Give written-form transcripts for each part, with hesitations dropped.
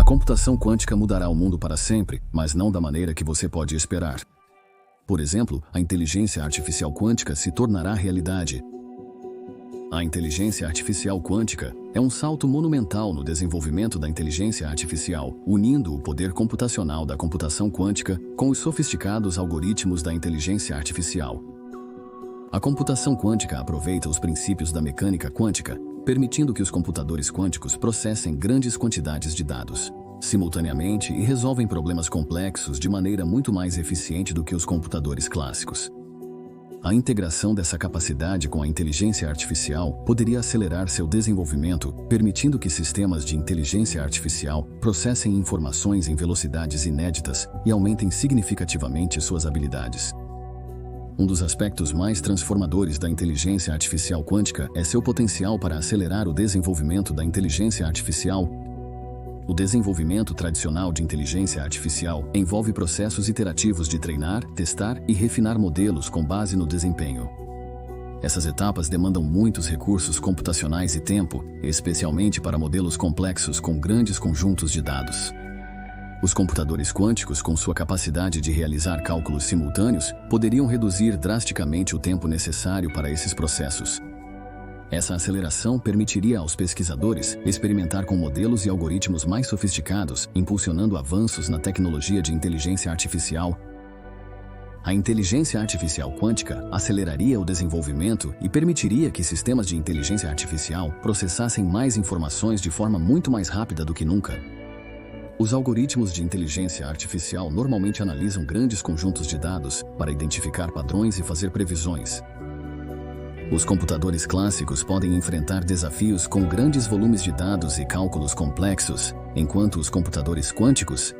A computação quântica mudará o mundo para sempre, mas não da maneira que você pode esperar. Por exemplo, a inteligência artificial quântica se tornará realidade. A inteligência artificial quântica é um salto monumental no desenvolvimento da inteligência artificial, unindo o poder computacional da computação quântica com os sofisticados algoritmos da inteligência artificial. A computação quântica aproveita os princípios da mecânica quântica, permitindo que os computadores quânticos processem grandes quantidades de dados simultaneamente e resolvem problemas complexos de maneira muito mais eficiente do que os computadores clássicos. A integração dessa capacidade com a inteligência artificial poderia acelerar seu desenvolvimento, permitindo que sistemas de inteligência artificial processem informações em velocidades inéditas e aumentem significativamente suas habilidades. Um dos aspectos mais transformadores da inteligência artificial quântica é seu potencial para acelerar o desenvolvimento da inteligência artificial. O desenvolvimento tradicional de inteligência artificial envolve processos iterativos de treinar, testar e refinar modelos com base no desempenho. Essas etapas demandam muitos recursos computacionais e tempo, especialmente para modelos complexos com grandes conjuntos de dados. Os computadores quânticos, com sua capacidade de realizar cálculos simultâneos, poderiam reduzir drasticamente o tempo necessário para esses processos. Essa aceleração permitiria aos pesquisadores experimentar com modelos e algoritmos mais sofisticados, impulsionando avanços na tecnologia de inteligência artificial. A inteligência artificial quântica aceleraria o desenvolvimento e permitiria que sistemas de inteligência artificial processassem mais informações de forma muito mais rápida do que nunca. Os algoritmos de inteligência artificial normalmente analisam grandes conjuntos de dados para identificar padrões e fazer previsões. Os computadores clássicos podem enfrentar desafios com grandes volumes de dados e cálculos complexos, enquanto os computadores quânticos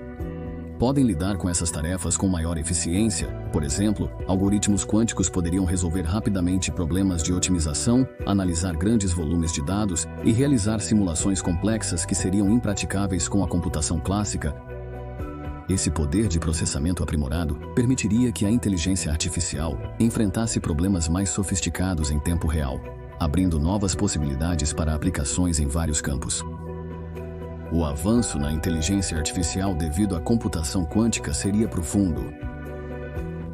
podem lidar com essas tarefas com maior eficiência. Por exemplo, algoritmos quânticos poderiam resolver rapidamente problemas de otimização, analisar grandes volumes de dados e realizar simulações complexas que seriam impraticáveis com a computação clássica. Esse poder de processamento aprimorado permitiria que a inteligência artificial enfrentasse problemas mais sofisticados em tempo real, abrindo novas possibilidades para aplicações em vários campos. O avanço na inteligência artificial devido à computação quântica seria profundo.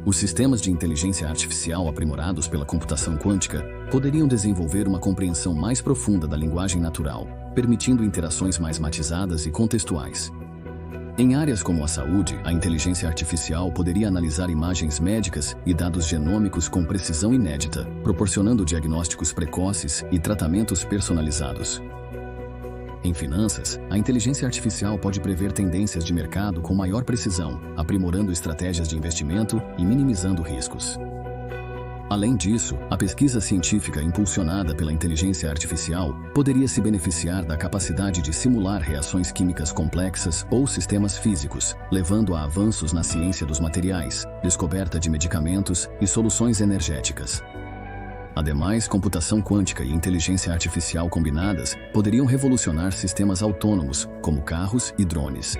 Os sistemas de inteligência artificial aprimorados pela computação quântica poderiam desenvolver uma compreensão mais profunda da linguagem natural, permitindo interações mais matizadas e contextuais. Em áreas como a saúde, a inteligência artificial poderia analisar imagens médicas e dados genômicos com precisão inédita, proporcionando diagnósticos precoces e tratamentos personalizados. Em finanças, a inteligência artificial pode prever tendências de mercado com maior precisão, aprimorando estratégias de investimento e minimizando riscos. Além disso, a pesquisa científica impulsionada pela inteligência artificial poderia se beneficiar da capacidade de simular reações químicas complexas ou sistemas físicos, levando a avanços na ciência dos materiais, descoberta de medicamentos e soluções energéticas. Ademais, computação quântica e inteligência artificial combinadas poderiam revolucionar sistemas autônomos, como carros e drones.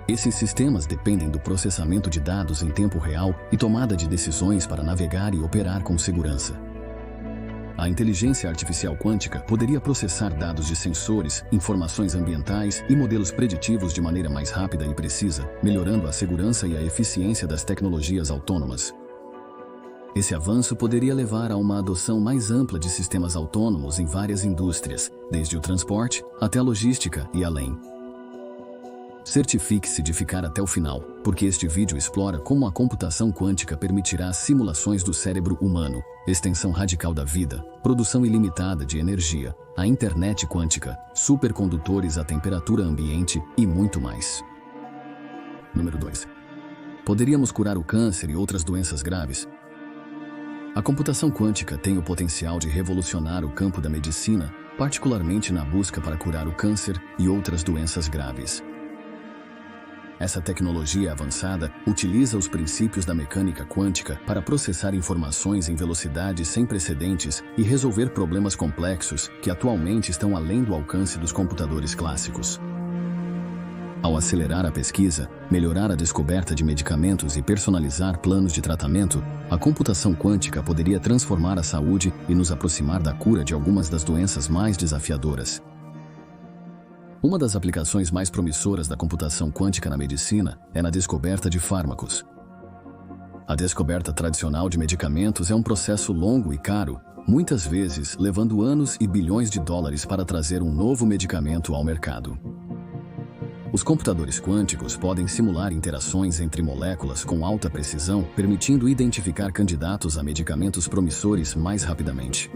Esses sistemas dependem do processamento de dados em tempo real e tomada de decisões para navegar e operar com segurança. A inteligência artificial quântica poderia processar dados de sensores, informações ambientais e modelos preditivos de maneira mais rápida e precisa, melhorando a segurança e a eficiência das tecnologias autônomas. Esse avanço poderia levar a uma adoção mais ampla de sistemas autônomos em várias indústrias, desde o transporte até a logística e além. Certifique-se de ficar até o final, porque este vídeo explora como a computação quântica permitirá simulações do cérebro humano, extensão radical da vida, produção ilimitada de energia, a internet quântica, supercondutores à temperatura ambiente e muito mais. Número 2. Poderíamos curar o câncer e outras doenças graves? A computação quântica tem o potencial de revolucionar o campo da medicina, particularmente na busca para curar o câncer e outras doenças graves. Essa tecnologia avançada utiliza os princípios da mecânica quântica para processar informações em velocidades sem precedentes e resolver problemas complexos que atualmente estão além do alcance dos computadores clássicos. Ao acelerar a pesquisa, melhorar a descoberta de medicamentos e personalizar planos de tratamento, a computação quântica poderia transformar a saúde e nos aproximar da cura de algumas das doenças mais desafiadoras. Uma das aplicações mais promissoras da computação quântica na medicina é na descoberta de fármacos. A descoberta tradicional de medicamentos é um processo longo e caro, muitas vezes levando anos e bilhões de dólares para trazer um novo medicamento ao mercado. Os computadores quânticos podem simular interações entre moléculas com alta precisão, permitindo identificar candidatos a medicamentos promissores mais rapidamente.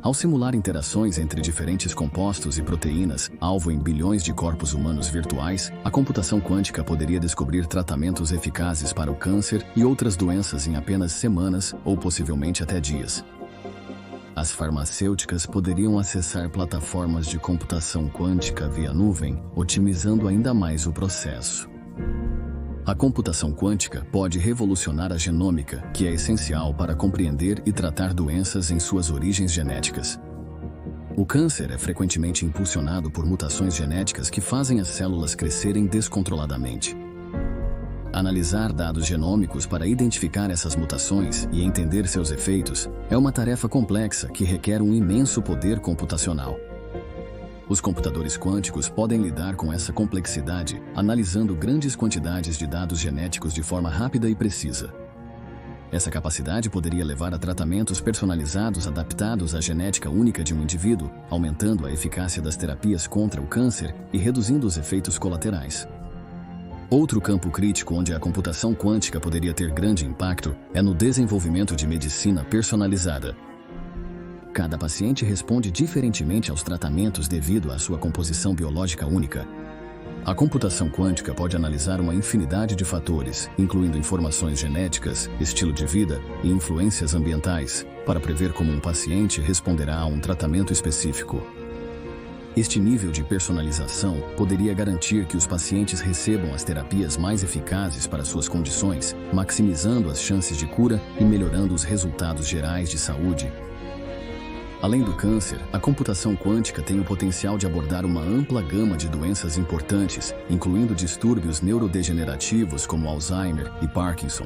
Ao simular interações entre diferentes compostos e proteínas, alvo em bilhões de corpos humanos virtuais, a computação quântica poderia descobrir tratamentos eficazes para o câncer e outras doenças em apenas semanas ou possivelmente até dias. As farmacêuticas poderiam acessar plataformas de computação quântica via nuvem, otimizando ainda mais o processo. A computação quântica pode revolucionar a genômica, que é essencial para compreender e tratar doenças em suas origens genéticas. O câncer é frequentemente impulsionado por mutações genéticas que fazem as células crescerem descontroladamente. Analisar dados genômicos para identificar essas mutações e entender seus efeitos é uma tarefa complexa que requer um imenso poder computacional. Os computadores quânticos podem lidar com essa complexidade, analisando grandes quantidades de dados genéticos de forma rápida e precisa. Essa capacidade poderia levar a tratamentos personalizados adaptados à genética única de um indivíduo, aumentando a eficácia das terapias contra o câncer e reduzindo os efeitos colaterais. Outro campo crítico onde a computação quântica poderia ter grande impacto é no desenvolvimento de medicina personalizada. Cada paciente responde diferentemente aos tratamentos devido à sua composição biológica única. A computação quântica pode analisar uma infinidade de fatores, incluindo informações genéticas, estilo de vida e influências ambientais, para prever como um paciente responderá a um tratamento específico. Este nível de personalização poderia garantir que os pacientes recebam as terapias mais eficazes para suas condições, maximizando as chances de cura e melhorando os resultados gerais de saúde. Além do câncer, a computação quântica tem o potencial de abordar uma ampla gama de doenças importantes, incluindo distúrbios neurodegenerativos como Alzheimer e Parkinson.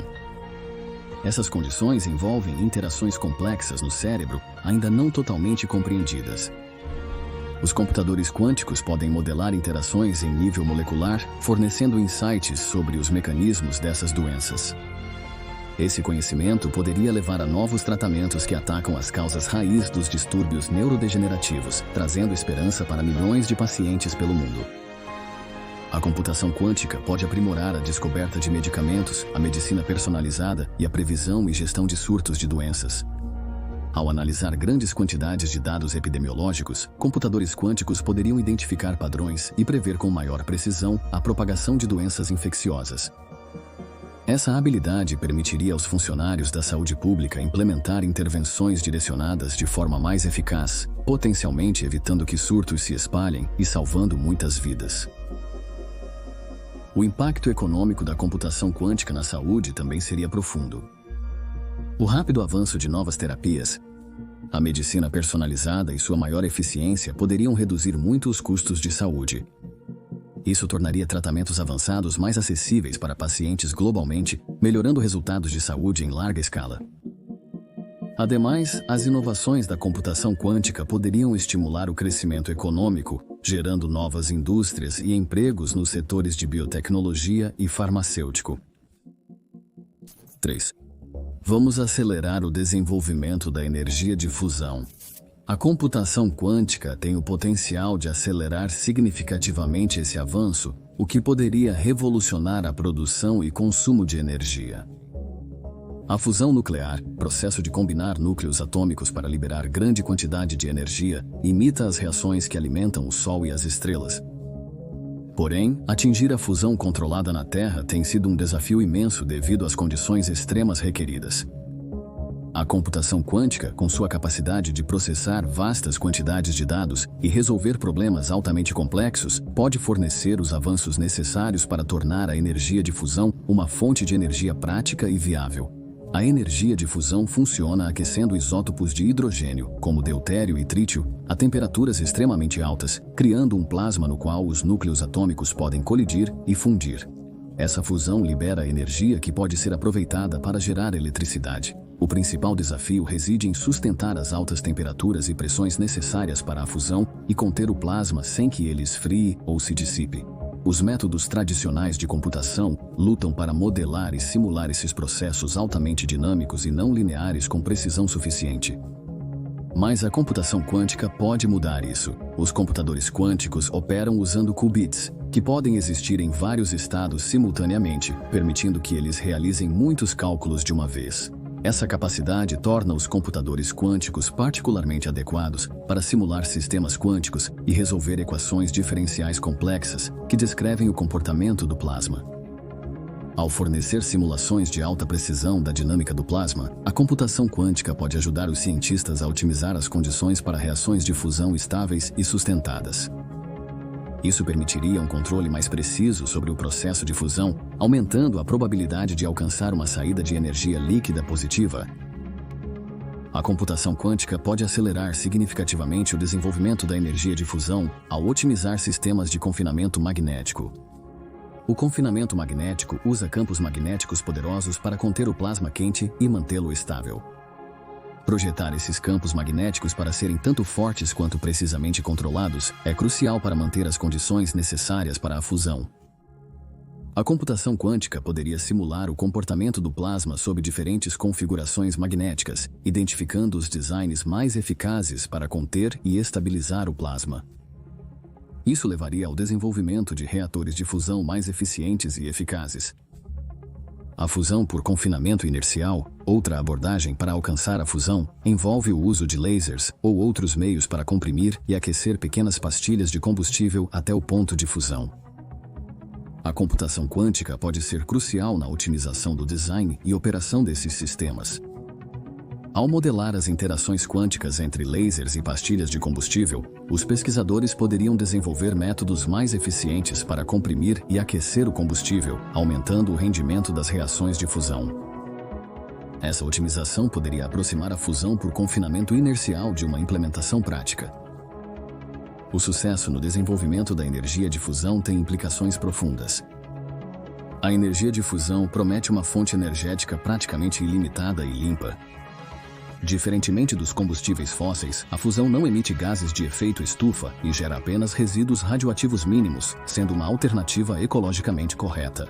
Essas condições envolvem interações complexas no cérebro, ainda não totalmente compreendidas. Os computadores quânticos podem modelar interações em nível molecular, fornecendo insights sobre os mecanismos dessas doenças. Esse conhecimento poderia levar a novos tratamentos que atacam as causas raiz dos distúrbios neurodegenerativos, trazendo esperança para milhões de pacientes pelo mundo. A computação quântica pode aprimorar a descoberta de medicamentos, a medicina personalizada e a previsão e gestão de surtos de doenças. Ao analisar grandes quantidades de dados epidemiológicos, computadores quânticos poderiam identificar padrões e prever com maior precisão a propagação de doenças infecciosas. Essa habilidade permitiria aos funcionários da saúde pública implementar intervenções direcionadas de forma mais eficaz, potencialmente evitando que surtos se espalhem e salvando muitas vidas. O impacto econômico da computação quântica na saúde também seria profundo. O rápido avanço de novas terapias, a medicina personalizada e sua maior eficiência poderiam reduzir muito os custos de saúde. Isso tornaria tratamentos avançados mais acessíveis para pacientes globalmente, melhorando resultados de saúde em larga escala. Ademais, as inovações da computação quântica poderiam estimular o crescimento econômico, gerando novas indústrias e empregos nos setores de biotecnologia e farmacêutico. 3. Vamos acelerar o desenvolvimento da energia de fusão. A computação quântica tem o potencial de acelerar significativamente esse avanço, o que poderia revolucionar a produção e consumo de energia. A fusão nuclear, processo de combinar núcleos atômicos para liberar grande quantidade de energia, imita as reações que alimentam o Sol e as estrelas. Porém, atingir a fusão controlada na Terra tem sido um desafio imenso devido às condições extremas requeridas. A computação quântica, com sua capacidade de processar vastas quantidades de dados e resolver problemas altamente complexos, pode fornecer os avanços necessários para tornar a energia de fusão uma fonte de energia prática e viável. A energia de fusão funciona aquecendo isótopos de hidrogênio, como deutério e trítio, a temperaturas extremamente altas, criando um plasma no qual os núcleos atômicos podem colidir e fundir. Essa fusão libera energia que pode ser aproveitada para gerar eletricidade. O principal desafio reside em sustentar as altas temperaturas e pressões necessárias para a fusão e conter o plasma sem que ele esfrie ou se dissipe. Os métodos tradicionais de computação lutam para modelar e simular esses processos altamente dinâmicos e não lineares com precisão suficiente. Mas a computação quântica pode mudar isso. Os computadores quânticos operam usando qubits, que podem existir em vários estados simultaneamente, permitindo que eles realizem muitos cálculos de uma vez. Essa capacidade torna os computadores quânticos particularmente adequados para simular sistemas quânticos e resolver equações diferenciais complexas que descrevem o comportamento do plasma. Ao fornecer simulações de alta precisão da dinâmica do plasma, a computação quântica pode ajudar os cientistas a otimizar as condições para reações de fusão estáveis e sustentadas. Isso permitiria um controle mais preciso sobre o processo de fusão, aumentando a probabilidade de alcançar uma saída de energia líquida positiva. A computação quântica pode acelerar significativamente o desenvolvimento da energia de fusão ao otimizar sistemas de confinamento magnético. O confinamento magnético usa campos magnéticos poderosos para conter o plasma quente e mantê-lo estável. Projetar esses campos magnéticos para serem tanto fortes quanto precisamente controlados é crucial para manter as condições necessárias para a fusão. A computação quântica poderia simular o comportamento do plasma sob diferentes configurações magnéticas, identificando os designs mais eficazes para conter e estabilizar o plasma. Isso levaria ao desenvolvimento de reatores de fusão mais eficientes e eficazes. A fusão por confinamento inercial, outra abordagem para alcançar a fusão, envolve o uso de lasers ou outros meios para comprimir e aquecer pequenas pastilhas de combustível até o ponto de fusão. A computação quântica pode ser crucial na otimização do design e operação desses sistemas. Ao modelar as interações quânticas entre lasers e pastilhas de combustível, os pesquisadores poderiam desenvolver métodos mais eficientes para comprimir e aquecer o combustível, aumentando o rendimento das reações de fusão. Essa otimização poderia aproximar a fusão por confinamento inercial de uma implementação prática. O sucesso no desenvolvimento da energia de fusão tem implicações profundas. A energia de fusão promete uma fonte energética praticamente ilimitada e limpa. Diferentemente dos combustíveis fósseis, a fusão não emite gases de efeito estufa e gera apenas resíduos radioativos mínimos, sendo uma alternativa ecologicamente correta.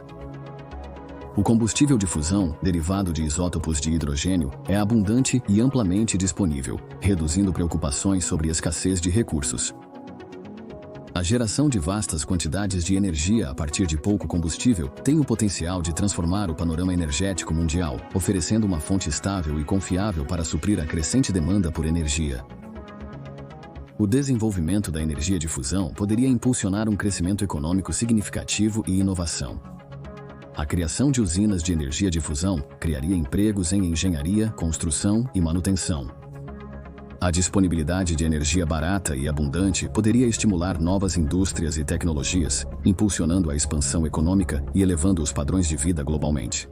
O combustível de fusão, derivado de isótopos de hidrogênio, é abundante e amplamente disponível, reduzindo preocupações sobre escassez de recursos. A geração de vastas quantidades de energia a partir de pouco combustível tem o potencial de transformar o panorama energético mundial, oferecendo uma fonte estável e confiável para suprir a crescente demanda por energia. O desenvolvimento da energia de fusão poderia impulsionar um crescimento econômico significativo e inovação. A criação de usinas de energia de fusão criaria empregos em engenharia, construção e manutenção. A disponibilidade de energia barata e abundante poderia estimular novas indústrias e tecnologias, impulsionando a expansão econômica e elevando os padrões de vida globalmente.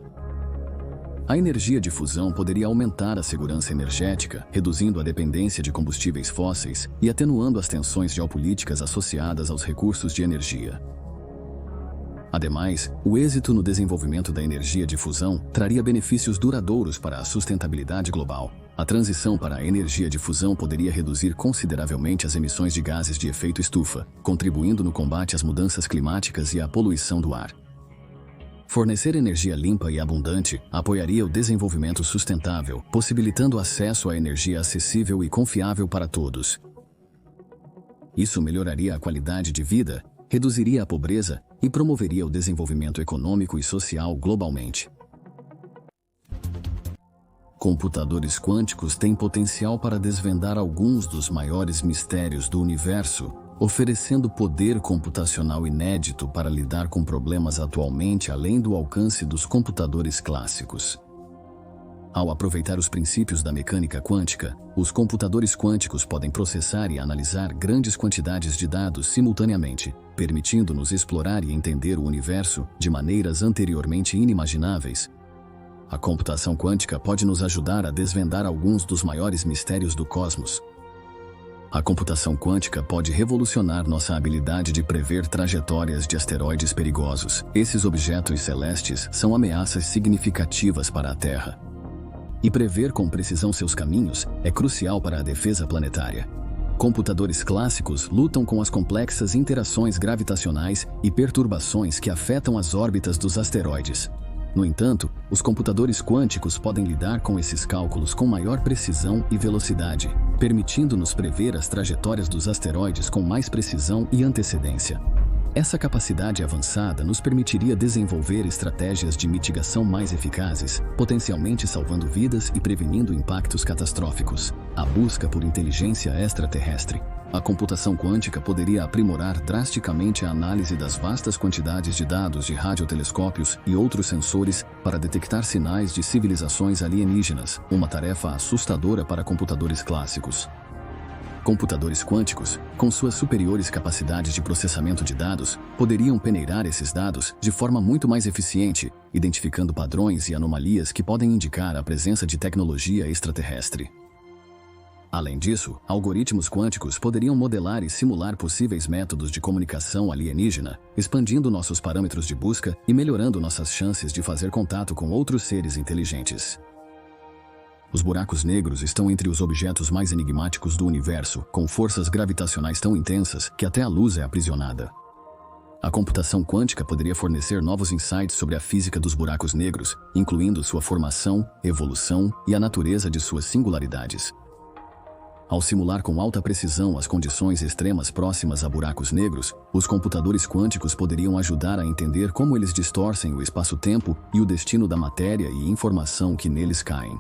A energia de fusão poderia aumentar a segurança energética, reduzindo a dependência de combustíveis fósseis e atenuando as tensões geopolíticas associadas aos recursos de energia. Ademais, o êxito no desenvolvimento da energia de fusão traria benefícios duradouros para a sustentabilidade global. A transição para a energia de fusão poderia reduzir consideravelmente as emissões de gases de efeito estufa, contribuindo no combate às mudanças climáticas e à poluição do ar. Fornecer energia limpa e abundante apoiaria o desenvolvimento sustentável, possibilitando acesso a energia acessível e confiável para todos. Isso melhoraria a qualidade de vida, reduziria a pobreza e promoveria o desenvolvimento econômico e social globalmente. Computadores quânticos têm potencial para desvendar alguns dos maiores mistérios do universo, oferecendo poder computacional inédito para lidar com problemas atualmente além do alcance dos computadores clássicos. Ao aproveitar os princípios da mecânica quântica, os computadores quânticos podem processar e analisar grandes quantidades de dados simultaneamente, permitindo-nos explorar e entender o universo de maneiras anteriormente inimagináveis. A computação quântica pode nos ajudar a desvendar alguns dos maiores mistérios do cosmos. A computação quântica pode revolucionar nossa habilidade de prever trajetórias de asteroides perigosos. Esses objetos celestes são ameaças significativas para a Terra. e prever com precisão seus caminhos é crucial para a defesa planetária. Computadores clássicos lutam com as complexas interações gravitacionais e perturbações que afetam as órbitas dos asteroides. No entanto, os computadores quânticos podem lidar com esses cálculos com maior precisão e velocidade, permitindo-nos prever as trajetórias dos asteroides com mais precisão e antecedência. Essa capacidade avançada nos permitiria desenvolver estratégias de mitigação mais eficazes, potencialmente salvando vidas e prevenindo impactos catastróficos. A busca por inteligência extraterrestre. A computação quântica poderia aprimorar drasticamente a análise das vastas quantidades de dados de radiotelescópios e outros sensores para detectar sinais de civilizações alienígenas, uma tarefa assustadora para computadores clássicos. Computadores quânticos, com suas superiores capacidades de processamento de dados, poderiam peneirar esses dados de forma muito mais eficiente, identificando padrões e anomalias que podem indicar a presença de tecnologia extraterrestre. Além disso, algoritmos quânticos poderiam modelar e simular possíveis métodos de comunicação alienígena, expandindo nossos parâmetros de busca e melhorando nossas chances de fazer contato com outros seres inteligentes. Os buracos negros estão entre os objetos mais enigmáticos do universo, com forças gravitacionais tão intensas que até a luz é aprisionada. A computação quântica poderia fornecer novos insights sobre a física dos buracos negros, incluindo sua formação, evolução e a natureza de suas singularidades. Ao simular com alta precisão as condições extremas próximas a buracos negros, os computadores quânticos poderiam ajudar a entender como eles distorcem o espaço-tempo e o destino da matéria e informação que neles caem.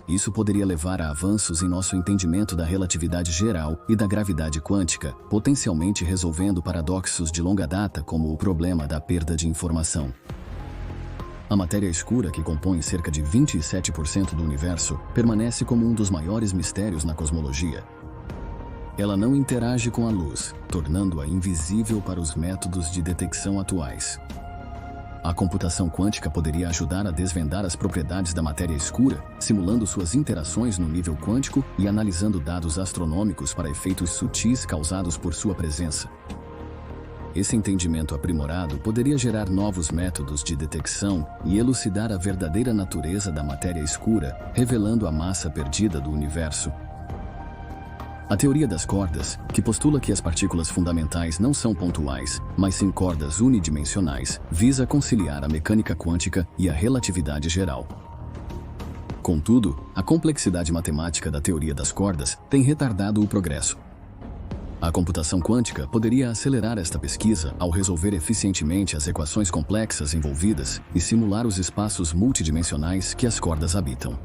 Isso poderia levar a avanços em nosso entendimento da relatividade geral e da gravidade quântica, potencialmente resolvendo paradoxos de longa data como o problema da perda de informação. A matéria escura, que compõe cerca de 27% do universo, permanece como um dos maiores mistérios na cosmologia. Ela não interage com a luz, tornando-a invisível para os métodos de detecção atuais. A computação quântica poderia ajudar a desvendar as propriedades da matéria escura, simulando suas interações no nível quântico e analisando dados astronômicos para efeitos sutis causados por sua presença. Esse entendimento aprimorado poderia gerar novos métodos de detecção e elucidar a verdadeira natureza da matéria escura, revelando a massa perdida do universo. A teoria das cordas, que postula que as partículas fundamentais não são pontuais, mas sim cordas unidimensionais, visa conciliar a mecânica quântica e a relatividade geral. Contudo, a complexidade matemática da teoria das cordas tem retardado o progresso. A computação quântica poderia acelerar esta pesquisa ao resolver eficientemente as equações complexas envolvidas e simular os espaços multidimensionais que as cordas habitam.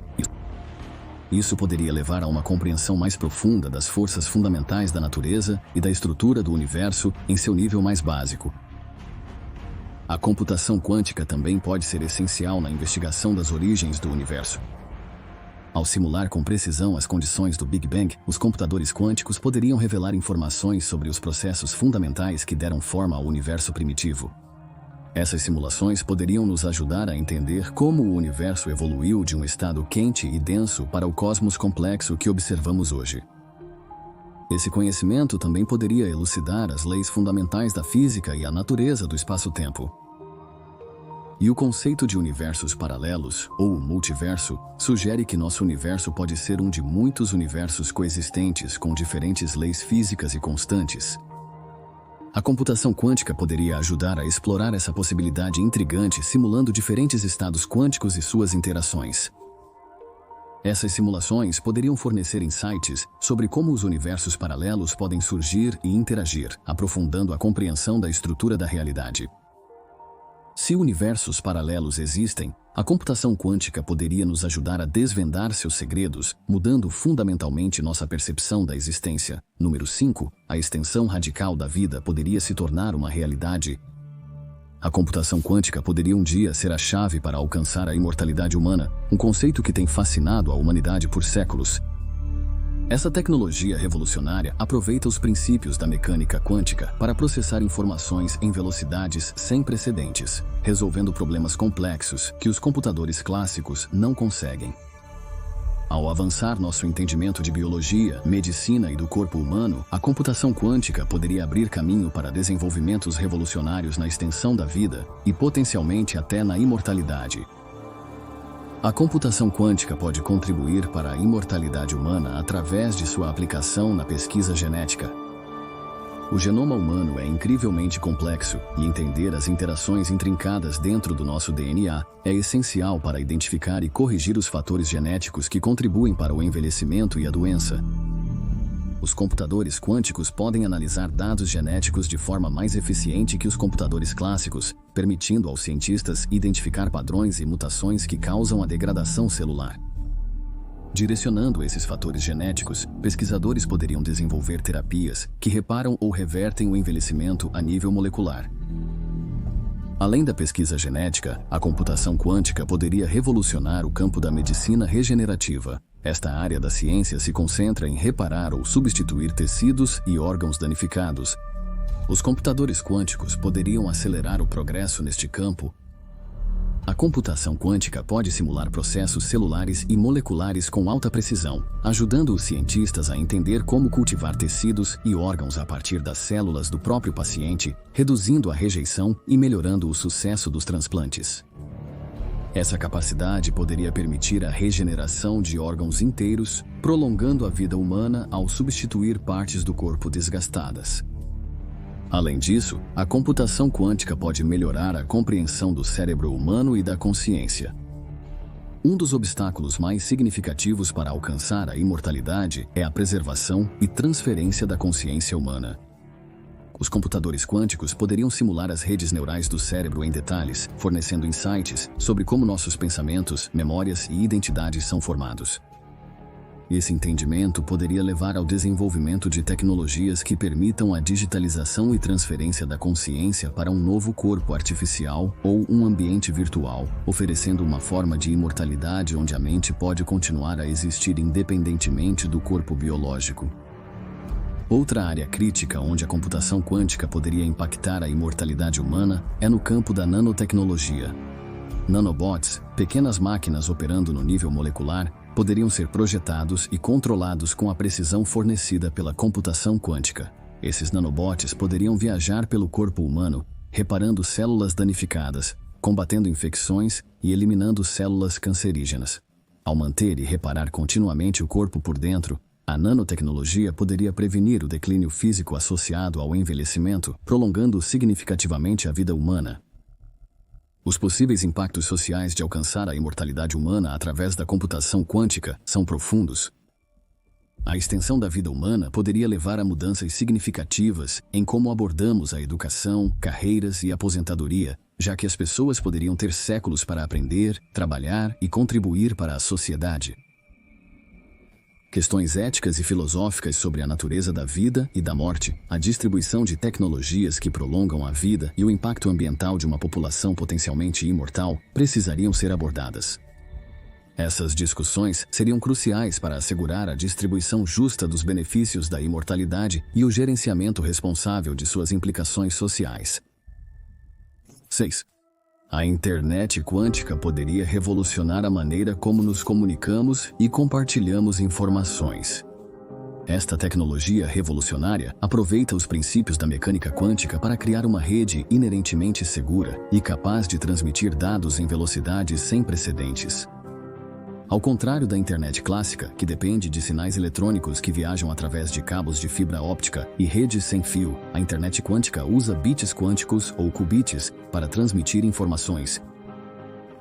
Isso poderia levar a uma compreensão mais profunda das forças fundamentais da natureza e da estrutura do universo em seu nível mais básico. A computação quântica também pode ser essencial na investigação das origens do universo. Ao simular com precisão as condições do Big Bang, os computadores quânticos poderiam revelar informações sobre os processos fundamentais que deram forma ao universo primitivo. Essas simulações poderiam nos ajudar a entender como o universo evoluiu de um estado quente e denso para o cosmos complexo que observamos hoje. Esse conhecimento também poderia elucidar as leis fundamentais da física e a natureza do espaço-tempo. E o conceito de universos paralelos, ou multiverso, sugere que nosso universo pode ser um de muitos universos coexistentes com diferentes leis físicas e constantes. A computação quântica poderia ajudar a explorar essa possibilidade intrigante simulando diferentes estados quânticos e suas interações. Essas simulações poderiam fornecer insights sobre como os universos paralelos podem surgir e interagir, aprofundando a compreensão da estrutura da realidade. Se universos paralelos existem, a computação quântica poderia nos ajudar a desvendar seus segredos, mudando fundamentalmente nossa percepção da existência. Número 5. A extensão radical da vida poderia se tornar uma realidade. A computação quântica poderia um dia ser a chave para alcançar a imortalidade humana, um conceito que tem fascinado a humanidade por séculos. Essa tecnologia revolucionária aproveita os princípios da mecânica quântica para processar informações em velocidades sem precedentes, resolvendo problemas complexos que os computadores clássicos não conseguem. Ao avançar nosso entendimento de biologia, medicina e do corpo humano, a computação quântica poderia abrir caminho para desenvolvimentos revolucionários na extensão da vida e potencialmente até na imortalidade. A computação quântica pode contribuir para a imortalidade humana através de sua aplicação na pesquisa genética. O genoma humano é incrivelmente complexo e entender as interações intrincadas dentro do nosso DNA é essencial para identificar e corrigir os fatores genéticos que contribuem para o envelhecimento e a doença. Os computadores quânticos podem analisar dados genéticos de forma mais eficiente que os computadores clássicos, permitindo aos cientistas identificar padrões e mutações que causam a degradação celular. Direcionando esses fatores genéticos, pesquisadores poderiam desenvolver terapias que reparam ou revertem o envelhecimento a nível molecular. Além da pesquisa genética, a computação quântica poderia revolucionar o campo da medicina regenerativa. Esta área da ciência se concentra em reparar ou substituir tecidos e órgãos danificados. Os computadores quânticos poderiam acelerar o progresso neste campo. A computação quântica pode simular processos celulares e moleculares com alta precisão, ajudando os cientistas a entender como cultivar tecidos e órgãos a partir das células do próprio paciente, reduzindo a rejeição e melhorando o sucesso dos transplantes. Essa capacidade poderia permitir a regeneração de órgãos inteiros, prolongando a vida humana ao substituir partes do corpo desgastadas. Além disso, a computação quântica pode melhorar a compreensão do cérebro humano e da consciência. Um dos obstáculos mais significativos para alcançar a imortalidade é a preservação e transferência da consciência humana. Os computadores quânticos poderiam simular as redes neurais do cérebro em detalhes, fornecendo insights sobre como nossos pensamentos, memórias e identidades são formados. Esse entendimento poderia levar ao desenvolvimento de tecnologias que permitam a digitalização e transferência da consciência para um novo corpo artificial ou um ambiente virtual, oferecendo uma forma de imortalidade onde a mente pode continuar a existir independentemente do corpo biológico. Outra área crítica onde a computação quântica poderia impactar a imortalidade humana é no campo da nanotecnologia. Nanobots, pequenas máquinas operando no nível molecular, poderiam ser projetados e controlados com a precisão fornecida pela computação quântica. Esses nanobots poderiam viajar pelo corpo humano, reparando células danificadas, combatendo infecções e eliminando células cancerígenas. Ao manter e reparar continuamente o corpo por dentro, a nanotecnologia poderia prevenir o declínio físico associado ao envelhecimento, prolongando significativamente a vida humana. Os possíveis impactos sociais de alcançar a imortalidade humana através da computação quântica são profundos. A extensão da vida humana poderia levar a mudanças significativas em como abordamos a educação, carreiras e aposentadoria, já que as pessoas poderiam ter séculos para aprender, trabalhar e contribuir para a sociedade. Questões éticas e filosóficas sobre a natureza da vida e da morte, a distribuição de tecnologias que prolongam a vida e o impacto ambiental de uma população potencialmente imortal precisariam ser abordadas. Essas discussões seriam cruciais para assegurar a distribuição justa dos benefícios da imortalidade e o gerenciamento responsável de suas implicações sociais. 6. A internet quântica poderia revolucionar a maneira como nos comunicamos e compartilhamos informações. Esta tecnologia revolucionária aproveita os princípios da mecânica quântica para criar uma rede inerentemente segura e capaz de transmitir dados em velocidades sem precedentes. Ao contrário da internet clássica, que depende de sinais eletrônicos que viajam através de cabos de fibra óptica e redes sem fio, a internet quântica usa bits quânticos ou qubits para transmitir informações.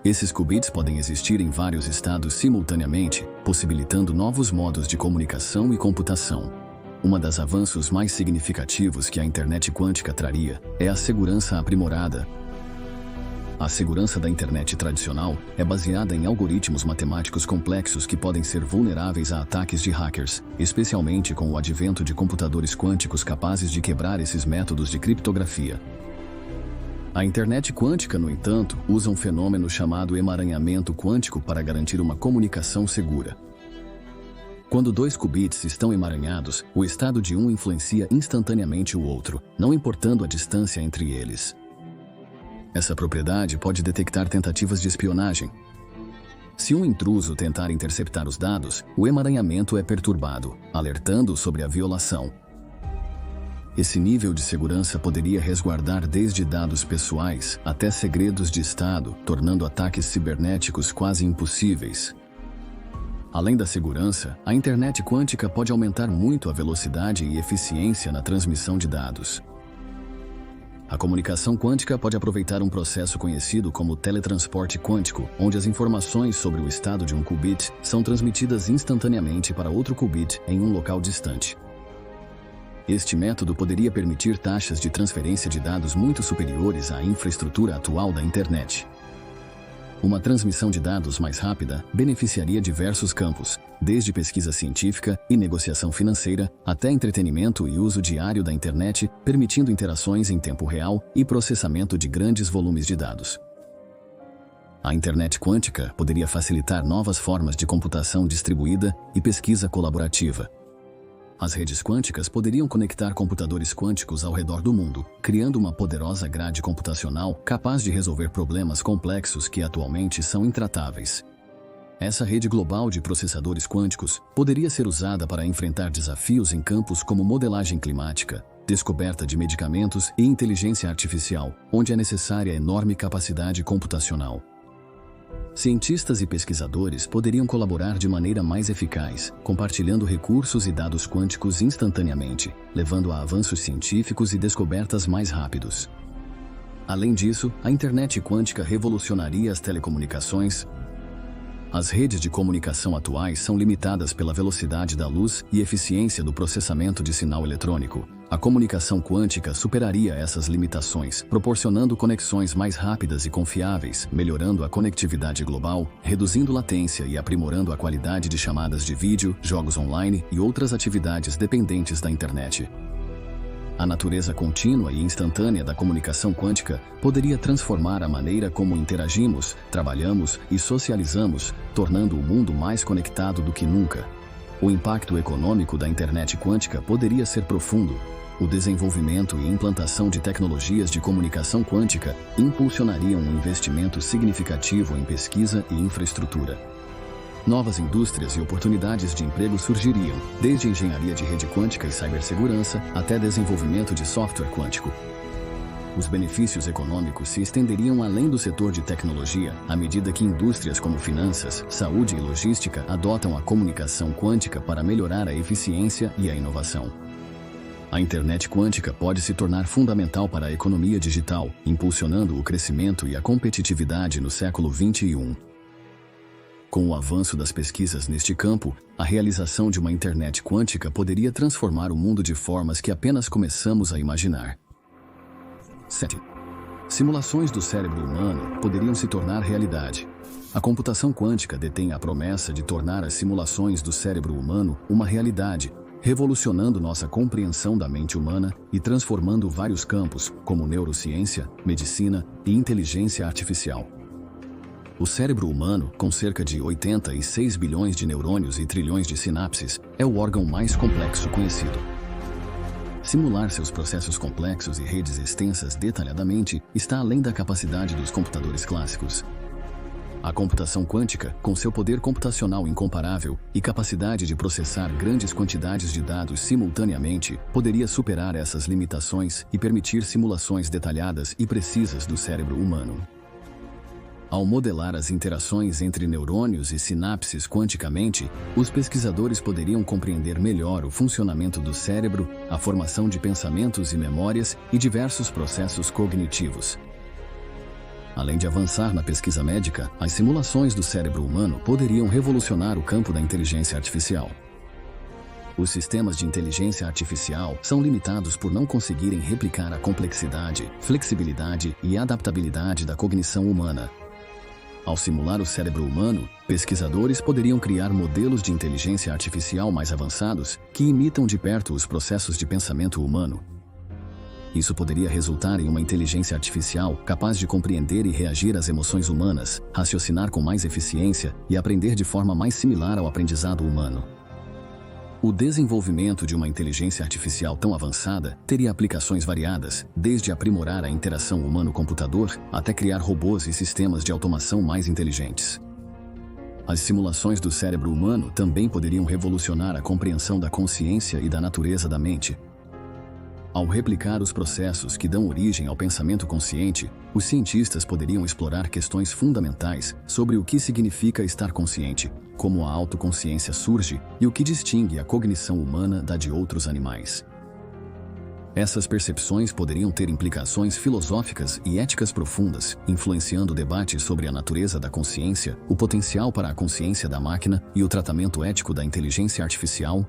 Esses qubits podem existir em vários estados simultaneamente, possibilitando novos modos de comunicação e computação. Um dos avanços mais significativos que a internet quântica traria é a segurança aprimorada. A segurança da internet tradicional é baseada em algoritmos matemáticos complexos que podem ser vulneráveis a ataques de hackers, especialmente com o advento de computadores quânticos capazes de quebrar esses métodos de criptografia. A internet quântica, no entanto, usa um fenômeno chamado emaranhamento quântico para garantir uma comunicação segura. Quando dois qubits estão emaranhados, o estado de um influencia instantaneamente o outro, não importando a distância entre eles. Essa propriedade pode detectar tentativas de espionagem. Se um intruso tentar interceptar os dados, o emaranhamento é perturbado, alertando sobre a violação. Esse nível de segurança poderia resguardar desde dados pessoais até segredos de Estado, tornando ataques cibernéticos quase impossíveis. Além da segurança, a internet quântica pode aumentar muito a velocidade e eficiência na transmissão de dados. A comunicação quântica pode aproveitar um processo conhecido como teletransporte quântico, onde as informações sobre o estado de um qubit são transmitidas instantaneamente para outro qubit em um local distante. Este método poderia permitir taxas de transferência de dados muito superiores à infraestrutura atual da internet. Uma transmissão de dados mais rápida beneficiaria diversos campos, desde pesquisa científica e negociação financeira, até entretenimento e uso diário da internet, permitindo interações em tempo real e processamento de grandes volumes de dados. A internet quântica poderia facilitar novas formas de computação distribuída e pesquisa colaborativa. As redes quânticas poderiam conectar computadores quânticos ao redor do mundo, criando uma poderosa grade computacional capaz de resolver problemas complexos que atualmente são intratáveis. Essa rede global de processadores quânticos poderia ser usada para enfrentar desafios em campos como modelagem climática, descoberta de medicamentos e inteligência artificial, onde é necessária enorme capacidade computacional. Cientistas e pesquisadores poderiam colaborar de maneira mais eficaz, compartilhando recursos e dados quânticos instantaneamente, levando a avanços científicos e descobertas mais rápidos. Além disso, a internet quântica revolucionaria as telecomunicações. As redes de comunicação atuais são limitadas pela velocidade da luz e eficiência do processamento de sinal eletrônico. A comunicação quântica superaria essas limitações, proporcionando conexões mais rápidas e confiáveis, melhorando a conectividade global, reduzindo latência e aprimorando a qualidade de chamadas de vídeo, jogos online e outras atividades dependentes da internet. A natureza contínua e instantânea da comunicação quântica poderia transformar a maneira como interagimos, trabalhamos e socializamos, tornando o mundo mais conectado do que nunca. O impacto econômico da internet quântica poderia ser profundo. O desenvolvimento e implantação de tecnologias de comunicação quântica impulsionariam um investimento significativo em pesquisa e infraestrutura. Novas indústrias e oportunidades de emprego surgiriam, desde engenharia de rede quântica e cibersegurança até desenvolvimento de software quântico. Os benefícios econômicos se estenderiam além do setor de tecnologia, à medida que indústrias como finanças, saúde e logística adotam a comunicação quântica para melhorar a eficiência e a inovação. A internet quântica pode se tornar fundamental para a economia digital, impulsionando o crescimento e a competitividade no século XXI. Com o avanço das pesquisas neste campo, a realização de uma internet quântica poderia transformar o mundo de formas que apenas começamos a imaginar. 7. Simulações do cérebro humano poderiam se tornar realidade. A computação quântica detém a promessa de tornar as simulações do cérebro humano uma realidade, revolucionando nossa compreensão da mente humana e transformando vários campos, como neurociência, medicina e inteligência artificial. O cérebro humano, com cerca de 86 bilhões de neurônios e trilhões de sinapses, é o órgão mais complexo conhecido. Simular seus processos complexos e redes extensas detalhadamente está além da capacidade dos computadores clássicos. A computação quântica, com seu poder computacional incomparável e capacidade de processar grandes quantidades de dados simultaneamente, poderia superar essas limitações e permitir simulações detalhadas e precisas do cérebro humano. Ao modelar as interações entre neurônios e sinapses quanticamente, os pesquisadores poderiam compreender melhor o funcionamento do cérebro, a formação de pensamentos e memórias e diversos processos cognitivos. Além de avançar na pesquisa médica, as simulações do cérebro humano poderiam revolucionar o campo da inteligência artificial. Os sistemas de inteligência artificial são limitados por não conseguirem replicar a complexidade, flexibilidade e adaptabilidade da cognição humana. Ao simular o cérebro humano, pesquisadores poderiam criar modelos de inteligência artificial mais avançados que imitam de perto os processos de pensamento humano. Isso poderia resultar em uma inteligência artificial capaz de compreender e reagir às emoções humanas, raciocinar com mais eficiência e aprender de forma mais similar ao aprendizado humano. O desenvolvimento de uma inteligência artificial tão avançada teria aplicações variadas, desde aprimorar a interação humano-computador até criar robôs e sistemas de automação mais inteligentes. As simulações do cérebro humano também poderiam revolucionar a compreensão da consciência e da natureza da mente. Ao replicar os processos que dão origem ao pensamento consciente, os cientistas poderiam explorar questões fundamentais sobre o que significa estar consciente, como a autoconsciência surge e o que distingue a cognição humana da de outros animais. Essas percepções poderiam ter implicações filosóficas e éticas profundas, influenciando debates sobre a natureza da consciência, o potencial para a consciência da máquina e o tratamento ético da inteligência artificial.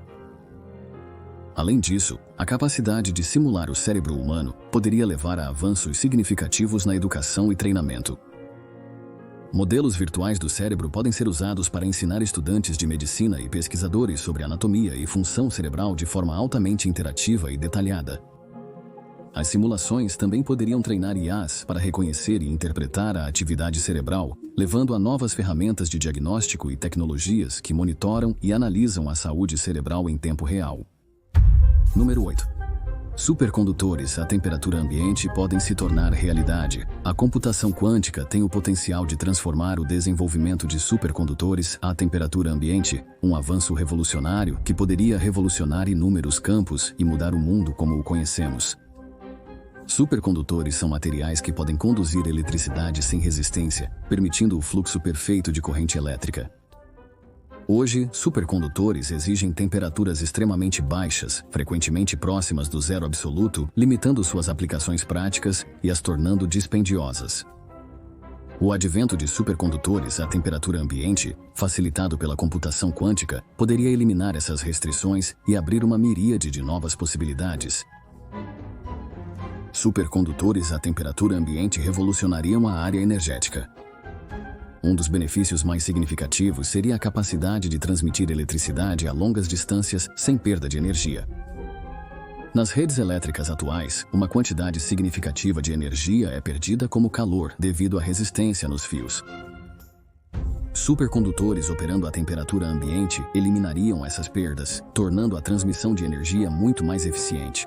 Além disso, a capacidade de simular o cérebro humano poderia levar a avanços significativos na educação e treinamento. Modelos virtuais do cérebro podem ser usados para ensinar estudantes de medicina e pesquisadores sobre anatomia e função cerebral de forma altamente interativa e detalhada. As simulações também poderiam treinar IAs para reconhecer e interpretar a atividade cerebral, levando a novas ferramentas de diagnóstico e tecnologias que monitoram e analisam a saúde cerebral em tempo real. Número 8. Supercondutores a temperatura ambiente podem se tornar realidade. A computação quântica tem o potencial de transformar o desenvolvimento de supercondutores à temperatura ambiente, um avanço revolucionário que poderia revolucionar inúmeros campos e mudar o mundo como o conhecemos. Supercondutores são materiais que podem conduzir eletricidade sem resistência, permitindo o fluxo perfeito de corrente elétrica. Hoje, supercondutores exigem temperaturas extremamente baixas, frequentemente próximas do zero absoluto, limitando suas aplicações práticas e as tornando dispendiosas. O advento de supercondutores à temperatura ambiente, facilitado pela computação quântica, poderia eliminar essas restrições e abrir uma miríade de novas possibilidades. Supercondutores à temperatura ambiente revolucionariam a área energética. Um dos benefícios mais significativos seria a capacidade de transmitir eletricidade a longas distâncias sem perda de energia. Nas redes elétricas atuais, uma quantidade significativa de energia é perdida como calor devido à resistência nos fios. Supercondutores operando a temperatura ambiente eliminariam essas perdas, tornando a transmissão de energia muito mais eficiente.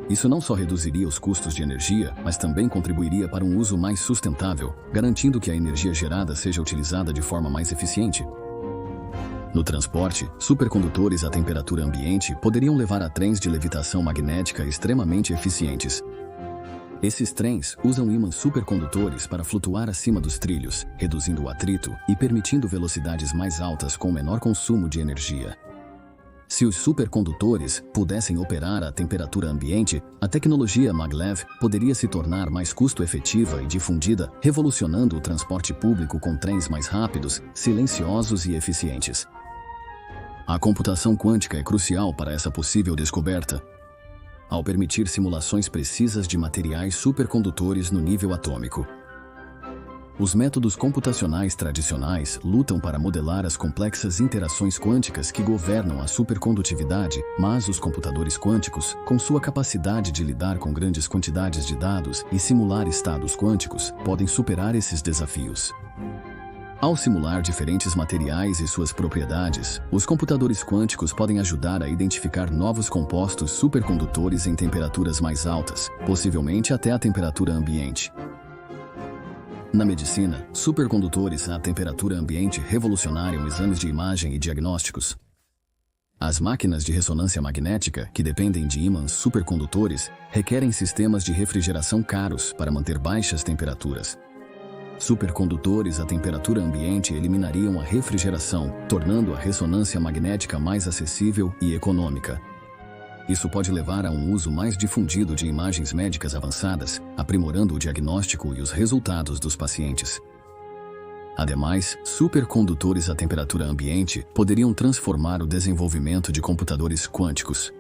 Isso não só reduziria os custos de energia, mas também contribuiria para um uso mais sustentável, garantindo que a energia gerada seja utilizada de forma mais eficiente. No transporte, supercondutores à temperatura ambiente poderiam levar a trens de levitação magnética extremamente eficientes. Esses trens usam ímãs supercondutores para flutuar acima dos trilhos, reduzindo o atrito e permitindo velocidades mais altas com menor consumo de energia. Se os supercondutores pudessem operar à temperatura ambiente, a tecnologia maglev poderia se tornar mais custo-efetiva e difundida, revolucionando o transporte público com trens mais rápidos, silenciosos e eficientes. A computação quântica é crucial para essa possível descoberta, ao permitir simulações precisas de materiais supercondutores no nível atômico. Os métodos computacionais tradicionais lutam para modelar as complexas interações quânticas que governam a supercondutividade, mas os computadores quânticos, com sua capacidade de lidar com grandes quantidades de dados e simular estados quânticos, podem superar esses desafios. Ao simular diferentes materiais e suas propriedades, os computadores quânticos podem ajudar a identificar novos compostos supercondutores em temperaturas mais altas, possivelmente até a temperatura ambiente. Na medicina, supercondutores à temperatura ambiente revolucionariam exames de imagem e diagnósticos. As máquinas de ressonância magnética, que dependem de ímãs supercondutores, requerem sistemas de refrigeração caros para manter baixas temperaturas. Supercondutores à temperatura ambiente eliminariam a refrigeração, tornando a ressonância magnética mais acessível e econômica. Isso pode levar a um uso mais difundido de imagens médicas avançadas, aprimorando o diagnóstico e os resultados dos pacientes. Ademais, supercondutores à temperatura ambiente poderiam transformar o desenvolvimento de computadores quânticos.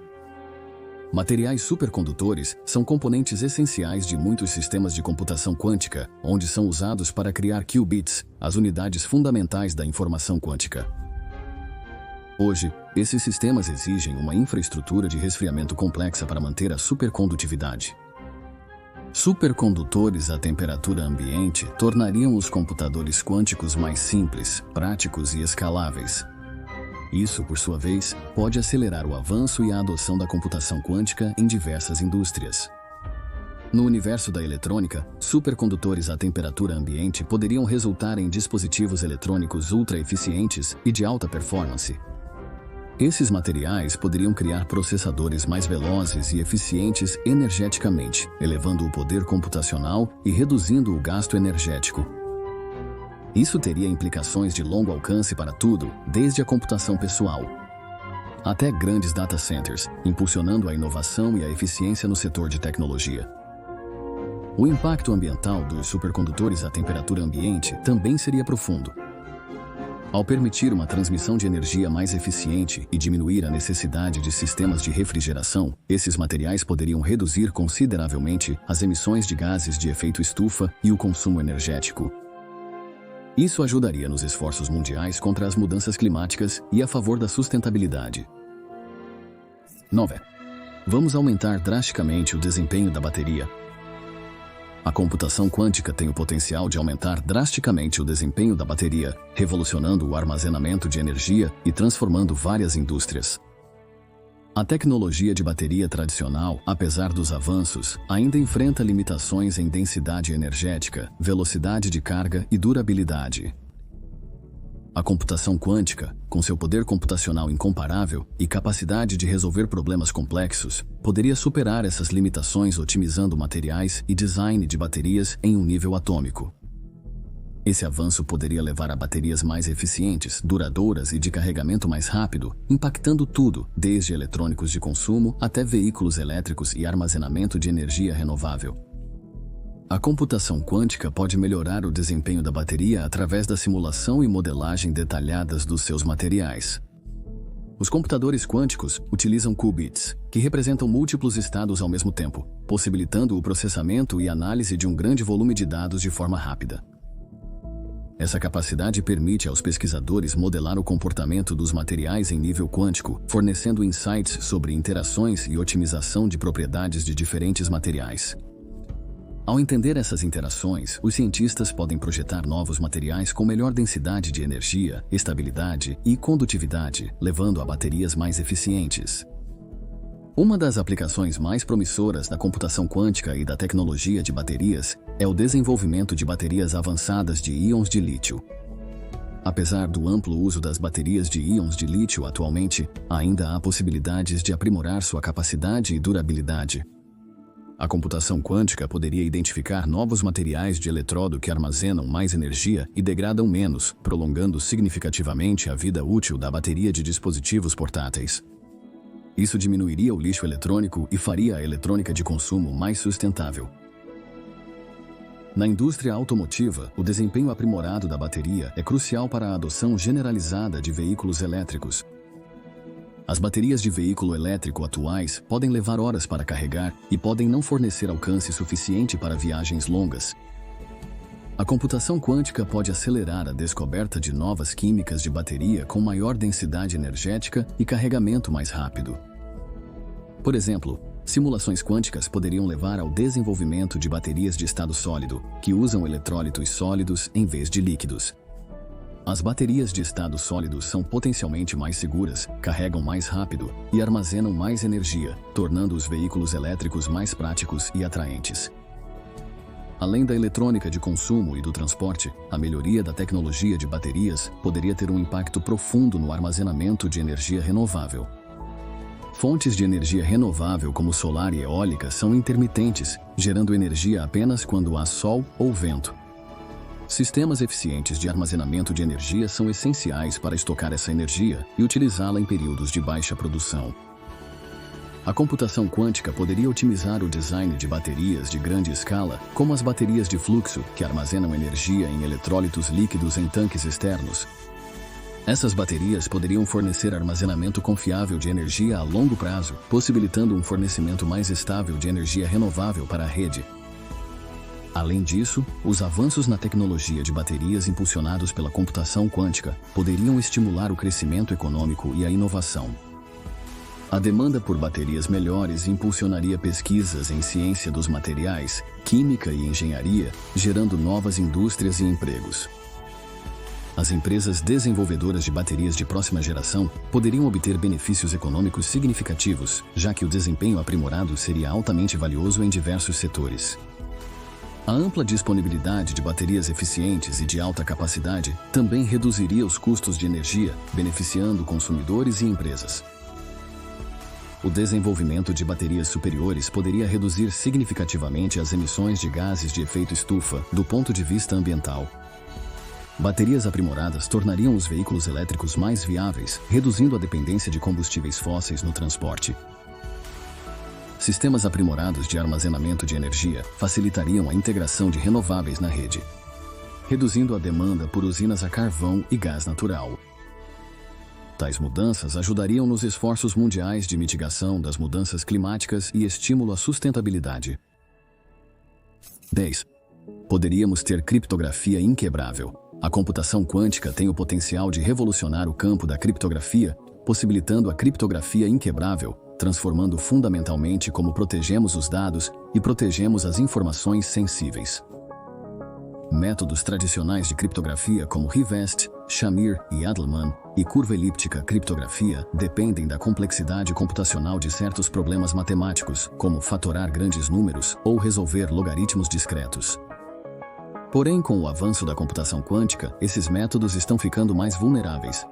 Materiais supercondutores são componentes essenciais de muitos sistemas de computação quântica, onde são usados para criar qubits, as unidades fundamentais da informação quântica. Hoje, esses sistemas exigem uma infraestrutura de resfriamento complexa para manter a supercondutividade. Supercondutores à temperatura ambiente tornariam os computadores quânticos mais simples, práticos e escaláveis. Isso, por sua vez, pode acelerar o avanço e a adoção da computação quântica em diversas indústrias. No universo da eletrônica, supercondutores à temperatura ambiente poderiam resultar em dispositivos eletrônicos ultra-eficientes e de alta performance. Esses materiais poderiam criar processadores mais velozes e eficientes energeticamente, elevando o poder computacional e reduzindo o gasto energético. Isso teria implicações de longo alcance para tudo, desde a computação pessoal até grandes data centers, impulsionando a inovação e a eficiência no setor de tecnologia. O impacto ambiental dos supercondutores à temperatura ambiente também seria profundo. Ao permitir uma transmissão de energia mais eficiente e diminuir a necessidade de sistemas de refrigeração, esses materiais poderiam reduzir consideravelmente as emissões de gases de efeito estufa e o consumo energético. Isso ajudaria nos esforços mundiais contra as mudanças climáticas e a favor da sustentabilidade. 9. Vamos aumentar drasticamente o desempenho da bateria. A computação quântica tem o potencial de aumentar drasticamente o desempenho da bateria, revolucionando o armazenamento de energia e transformando várias indústrias. A tecnologia de bateria tradicional, apesar dos avanços, ainda enfrenta limitações em densidade energética, velocidade de carga e durabilidade. A computação quântica, com seu poder computacional incomparável e capacidade de resolver problemas complexos, poderia superar essas limitações otimizando materiais e design de baterias em um nível atômico. Esse avanço poderia levar a baterias mais eficientes, duradouras e de carregamento mais rápido, impactando tudo, desde eletrônicos de consumo até veículos elétricos e armazenamento de energia renovável. A computação quântica pode melhorar o desempenho da bateria através da simulação e modelagem detalhadas dos seus materiais. Os computadores quânticos utilizam qubits, que representam múltiplos estados ao mesmo tempo, possibilitando o processamento e análise de um grande volume de dados de forma rápida. Essa capacidade permite aos pesquisadores modelar o comportamento dos materiais em nível quântico, fornecendo insights sobre interações e otimização de propriedades de diferentes materiais. Ao entender essas interações, os cientistas podem projetar novos materiais com melhor densidade de energia, estabilidade e condutividade, levando a baterias mais eficientes. Uma das aplicações mais promissoras da computação quântica e da tecnologia de baterias é o desenvolvimento de baterias avançadas de íons de lítio. Apesar do amplo uso das baterias de íons de lítio atualmente, ainda há possibilidades de aprimorar sua capacidade e durabilidade. A computação quântica poderia identificar novos materiais de eletrodo que armazenam mais energia e degradam menos, prolongando significativamente a vida útil da bateria de dispositivos portáteis. Isso diminuiria o lixo eletrônico e faria a eletrônica de consumo mais sustentável. Na indústria automotiva, o desempenho aprimorado da bateria é crucial para a adoção generalizada de veículos elétricos. As baterias de veículo elétrico atuais podem levar horas para carregar e podem não fornecer alcance suficiente para viagens longas. A computação quântica pode acelerar a descoberta de novas químicas de bateria com maior densidade energética e carregamento mais rápido. Por exemplo, simulações quânticas poderiam levar ao desenvolvimento de baterias de estado sólido, que usam eletrólitos sólidos em vez de líquidos. As baterias de estado sólido são potencialmente mais seguras, carregam mais rápido e armazenam mais energia, tornando os veículos elétricos mais práticos e atraentes. Além da eletrônica de consumo e do transporte, a melhoria da tecnologia de baterias poderia ter um impacto profundo no armazenamento de energia renovável. Fontes de energia renovável como solar e eólica são intermitentes, gerando energia apenas quando há sol ou vento. Sistemas eficientes de armazenamento de energia são essenciais para estocar essa energia e utilizá-la em períodos de baixa produção. A computação quântica poderia otimizar o design de baterias de grande escala, como as baterias de fluxo, que armazenam energia em eletrólitos líquidos em tanques externos. Essas baterias poderiam fornecer armazenamento confiável de energia a longo prazo, possibilitando um fornecimento mais estável de energia renovável para a rede. Além disso, os avanços na tecnologia de baterias impulsionados pela computação quântica poderiam estimular o crescimento econômico e a inovação. A demanda por baterias melhores impulsionaria pesquisas em ciência dos materiais, química e engenharia, gerando novas indústrias e empregos. As empresas desenvolvedoras de baterias de próxima geração poderiam obter benefícios econômicos significativos, já que o desempenho aprimorado seria altamente valioso em diversos setores. A ampla disponibilidade de baterias eficientes e de alta capacidade também reduziria os custos de energia, beneficiando consumidores e empresas. O desenvolvimento de baterias superiores poderia reduzir significativamente as emissões de gases de efeito estufa do ponto de vista ambiental. Baterias aprimoradas tornariam os veículos elétricos mais viáveis, reduzindo a dependência de combustíveis fósseis no transporte. Sistemas aprimorados de armazenamento de energia facilitariam a integração de renováveis na rede, reduzindo a demanda por usinas a carvão e gás natural. Tais mudanças ajudariam nos esforços mundiais de mitigação das mudanças climáticas e estímulo à sustentabilidade. 10. Poderíamos ter criptografia inquebrável. A computação quântica tem o potencial de revolucionar o campo da criptografia, possibilitando a criptografia inquebrável, transformando fundamentalmente como protegemos os dados e protegemos as informações sensíveis. Métodos tradicionais de criptografia como Rivest, Shamir e Adleman e curva elíptica criptografia dependem da complexidade computacional de certos problemas matemáticos, como fatorar grandes números ou resolver logaritmos discretos. Porém, com o avanço da computação quântica, esses métodos estão ficando mais vulneráveis.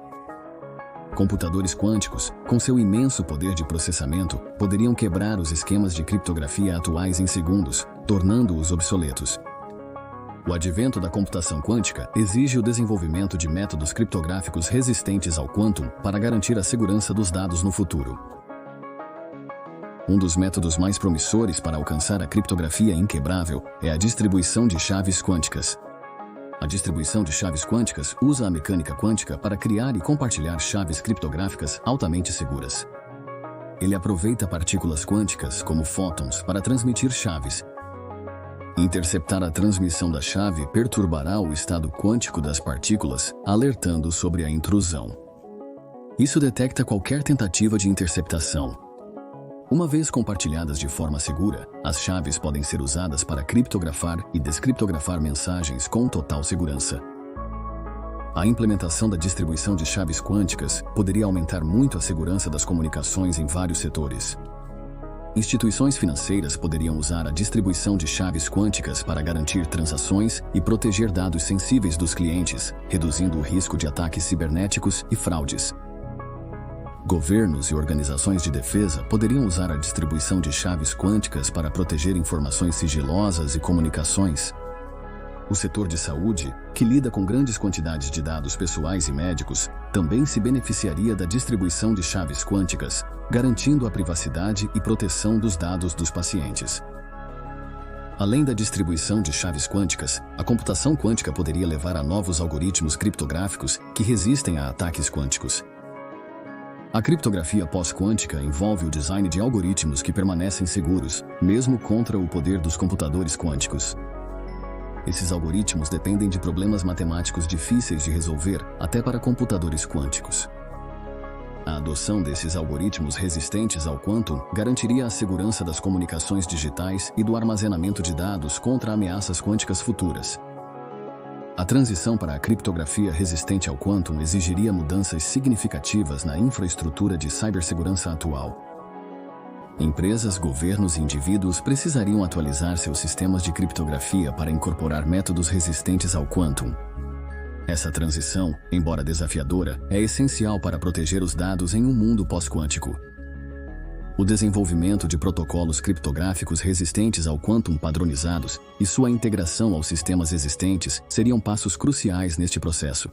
Computadores quânticos, com seu imenso poder de processamento, poderiam quebrar os esquemas de criptografia atuais em segundos, tornando-os obsoletos. O advento da computação quântica exige o desenvolvimento de métodos criptográficos resistentes ao quantum para garantir a segurança dos dados no futuro. Um dos métodos mais promissores para alcançar a criptografia inquebrável é a distribuição de chaves quânticas. A distribuição de chaves quânticas usa a mecânica quântica para criar e compartilhar chaves criptográficas altamente seguras. Ele aproveita partículas quânticas, como fótons, para transmitir chaves. Interceptar a transmissão da chave perturbará o estado quântico das partículas, alertando sobre a intrusão. Isso detecta qualquer tentativa de interceptação. Uma vez compartilhadas de forma segura, as chaves podem ser usadas para criptografar e descriptografar mensagens com total segurança. A implementação da distribuição de chaves quânticas poderia aumentar muito a segurança das comunicações em vários setores. Instituições financeiras poderiam usar a distribuição de chaves quânticas para garantir transações e proteger dados sensíveis dos clientes, reduzindo o risco de ataques cibernéticos e fraudes. Governos e organizações de defesa poderiam usar a distribuição de chaves quânticas para proteger informações sigilosas e comunicações. O setor de saúde, que lida com grandes quantidades de dados pessoais e médicos, também se beneficiaria da distribuição de chaves quânticas, garantindo a privacidade e proteção dos dados dos pacientes. Além da distribuição de chaves quânticas, a computação quântica poderia levar a novos algoritmos criptográficos que resistem a ataques quânticos. A criptografia pós-quântica envolve o design de algoritmos que permanecem seguros, mesmo contra o poder dos computadores quânticos. Esses algoritmos dependem de problemas matemáticos difíceis de resolver, até para computadores quânticos. A adoção desses algoritmos resistentes ao quantum garantiria a segurança das comunicações digitais e do armazenamento de dados contra ameaças quânticas futuras. A transição para a criptografia resistente ao quantum exigiria mudanças significativas na infraestrutura de cibersegurança atual. Empresas, governos e indivíduos precisariam atualizar seus sistemas de criptografia para incorporar métodos resistentes ao quantum. Essa transição, embora desafiadora, é essencial para proteger os dados em um mundo pós-quântico. O desenvolvimento de protocolos criptográficos resistentes ao quantum padronizados e sua integração aos sistemas existentes seriam passos cruciais neste processo.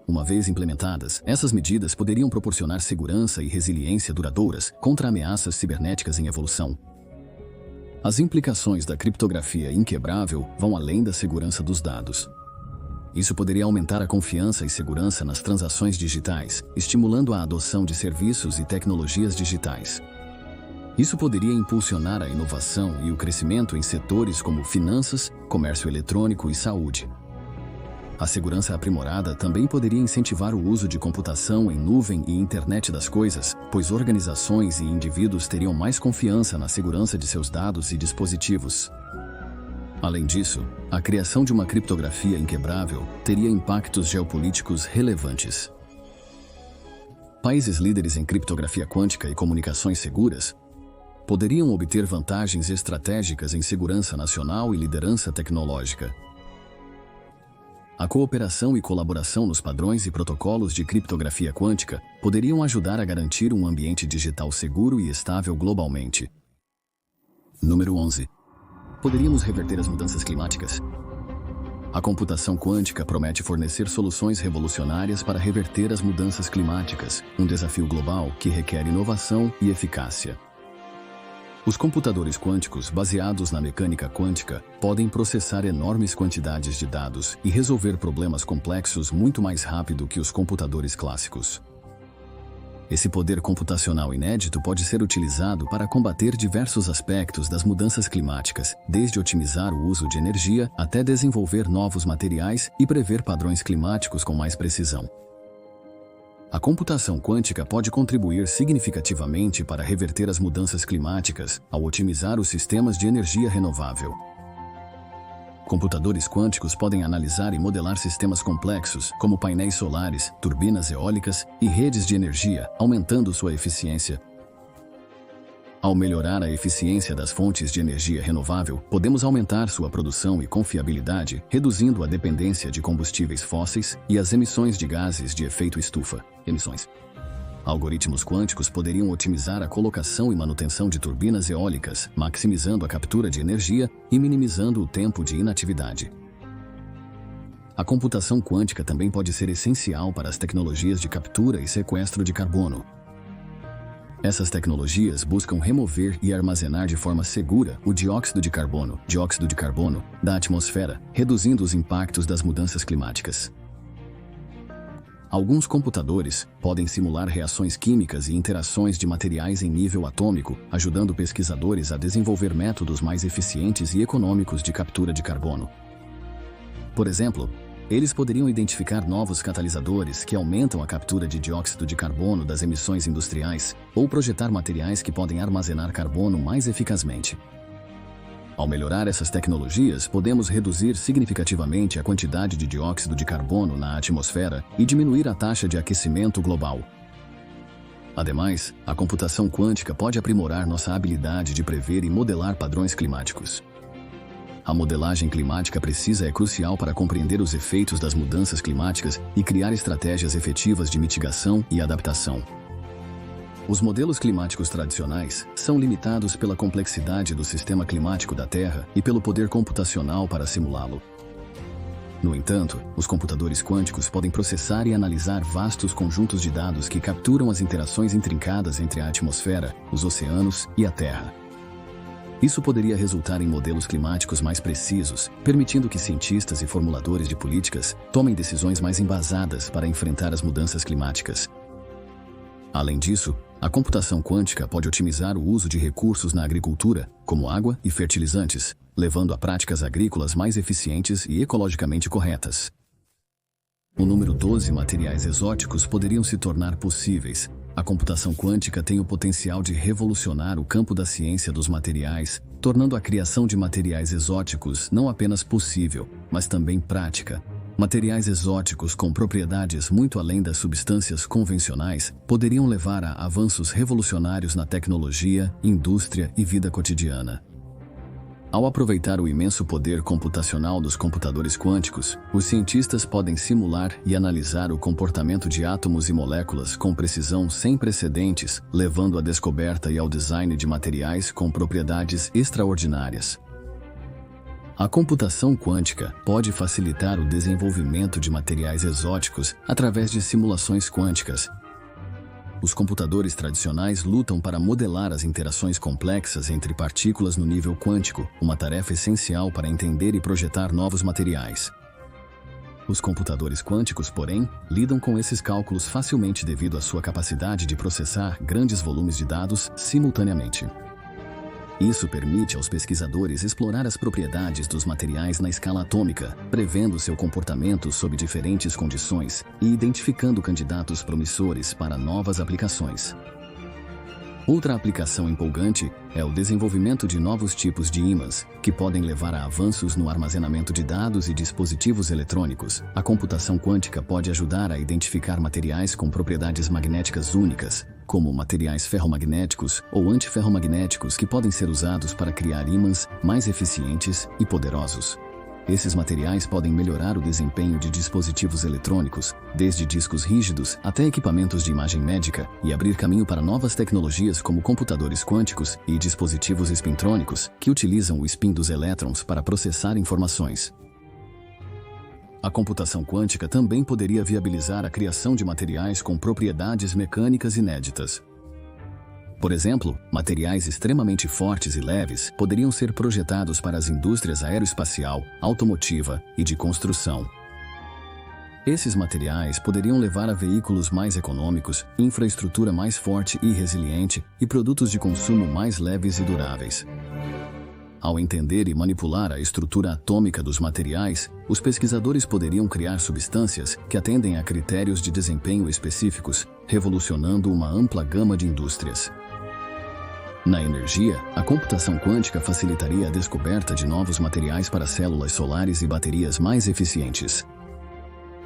Uma vez implementadas, essas medidas poderiam proporcionar segurança e resiliência duradouras contra ameaças cibernéticas em evolução. As implicações da criptografia inquebrável vão além da segurança dos dados. Isso poderia aumentar a confiança e segurança nas transações digitais, estimulando a adoção de serviços e tecnologias digitais. Isso poderia impulsionar a inovação e o crescimento em setores como finanças, comércio eletrônico e saúde. A segurança aprimorada também poderia incentivar o uso de computação em nuvem e internet das coisas, pois organizações e indivíduos teriam mais confiança na segurança de seus dados e dispositivos. Além disso, a criação de uma criptografia inquebrável teria impactos geopolíticos relevantes. Países líderes em criptografia quântica e comunicações seguras poderiam obter vantagens estratégicas em segurança nacional e liderança tecnológica. A cooperação e colaboração nos padrões e protocolos de criptografia quântica poderiam ajudar a garantir um ambiente digital seguro e estável globalmente. Número 11. Poderíamos reverter as mudanças climáticas. A computação quântica promete fornecer soluções revolucionárias para reverter as mudanças climáticas, um desafio global que requer inovação e eficácia. Os computadores quânticos, baseados na mecânica quântica, podem processar enormes quantidades de dados e resolver problemas complexos muito mais rápido que os computadores clássicos. Esse poder computacional inédito pode ser utilizado para combater diversos aspectos das mudanças climáticas, desde otimizar o uso de energia até desenvolver novos materiais e prever padrões climáticos com mais precisão. A computação quântica pode contribuir significativamente para reverter as mudanças climáticas ao otimizar os sistemas de energia renovável. Computadores quânticos podem analisar e modelar sistemas complexos, como painéis solares, turbinas eólicas e redes de energia, aumentando sua eficiência. Ao melhorar a eficiência das fontes de energia renovável, podemos aumentar sua produção e confiabilidade, reduzindo a dependência de combustíveis fósseis e as emissões de gases de efeito estufa. Algoritmos quânticos poderiam otimizar a colocação e manutenção de turbinas eólicas, maximizando a captura de energia e minimizando o tempo de inatividade. A computação quântica também pode ser essencial para as tecnologias de captura e sequestro de carbono. Essas tecnologias buscam remover e armazenar de forma segura o dióxido de carbono da atmosfera, reduzindo os impactos das mudanças climáticas. Alguns computadores podem simular reações químicas e interações de materiais em nível atômico, ajudando pesquisadores a desenvolver métodos mais eficientes e econômicos de captura de carbono. Por exemplo, eles poderiam identificar novos catalisadores que aumentam a captura de dióxido de carbono das emissões industriais ou projetar materiais que podem armazenar carbono mais eficazmente. Ao melhorar essas tecnologias, podemos reduzir significativamente a quantidade de dióxido de carbono na atmosfera e diminuir a taxa de aquecimento global. Ademais, a computação quântica pode aprimorar nossa habilidade de prever e modelar padrões climáticos. A modelagem climática precisa é crucial para compreender os efeitos das mudanças climáticas e criar estratégias efetivas de mitigação e adaptação. Os modelos climáticos tradicionais são limitados pela complexidade do sistema climático da Terra e pelo poder computacional para simulá-lo. No entanto, os computadores quânticos podem processar e analisar vastos conjuntos de dados que capturam as interações intrincadas entre a atmosfera, os oceanos e a Terra. Isso poderia resultar em modelos climáticos mais precisos, permitindo que cientistas e formuladores de políticas tomem decisões mais embasadas para enfrentar as mudanças climáticas. Além disso, a computação quântica pode otimizar o uso de recursos na agricultura, como água e fertilizantes, levando a práticas agrícolas mais eficientes e ecologicamente corretas. O número 12 materiais exóticos poderiam se tornar possíveis. A computação quântica tem o potencial de revolucionar o campo da ciência dos materiais, tornando a criação de materiais exóticos não apenas possível, mas também prática. Materiais exóticos com propriedades muito além das substâncias convencionais poderiam levar a avanços revolucionários na tecnologia, indústria e vida cotidiana. Ao aproveitar o imenso poder computacional dos computadores quânticos, os cientistas podem simular e analisar o comportamento de átomos e moléculas com precisão sem precedentes, levando à descoberta e ao design de materiais com propriedades extraordinárias. A computação quântica pode facilitar o desenvolvimento de materiais exóticos através de simulações quânticas. Os computadores tradicionais lutam para modelar as interações complexas entre partículas no nível quântico, uma tarefa essencial para entender e projetar novos materiais. Os computadores quânticos, porém, lidam com esses cálculos facilmente devido à sua capacidade de processar grandes volumes de dados simultaneamente. Isso permite aos pesquisadores explorar as propriedades dos materiais na escala atômica, prevendo seu comportamento sob diferentes condições e identificando candidatos promissores para novas aplicações. Outra aplicação empolgante é o desenvolvimento de novos tipos de ímãs, que podem levar a avanços no armazenamento de dados e dispositivos eletrônicos. A computação quântica pode ajudar a identificar materiais com propriedades magnéticas únicas, como materiais ferromagnéticos ou antiferromagnéticos que podem ser usados para criar ímãs mais eficientes e poderosos. Esses materiais podem melhorar o desempenho de dispositivos eletrônicos, desde discos rígidos até equipamentos de imagem médica, e abrir caminho para novas tecnologias como computadores quânticos e dispositivos espintrônicos, que utilizam o spin dos elétrons para processar informações. A computação quântica também poderia viabilizar a criação de materiais com propriedades mecânicas inéditas. Por exemplo, materiais extremamente fortes e leves poderiam ser projetados para as indústrias aeroespacial, automotiva e de construção. Esses materiais poderiam levar a veículos mais econômicos, infraestrutura mais forte e resiliente e produtos de consumo mais leves e duráveis. Ao entender e manipular a estrutura atômica dos materiais, os pesquisadores poderiam criar substâncias que atendem a critérios de desempenho específicos, revolucionando uma ampla gama de indústrias. Na energia, a computação quântica facilitaria a descoberta de novos materiais para células solares e baterias mais eficientes.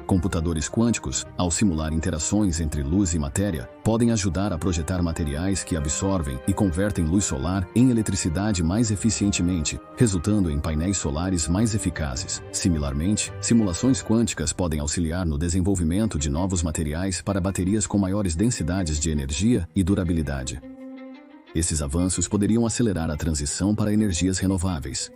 Computadores quânticos, ao simular interações entre luz e matéria, podem ajudar a projetar materiais que absorvem e convertem luz solar em eletricidade mais eficientemente, resultando em painéis solares mais eficazes. Similarmente, simulações quânticas podem auxiliar no desenvolvimento de novos materiais para baterias com maiores densidades de energia e durabilidade. Esses avanços poderiam acelerar a transição para energias renováveis,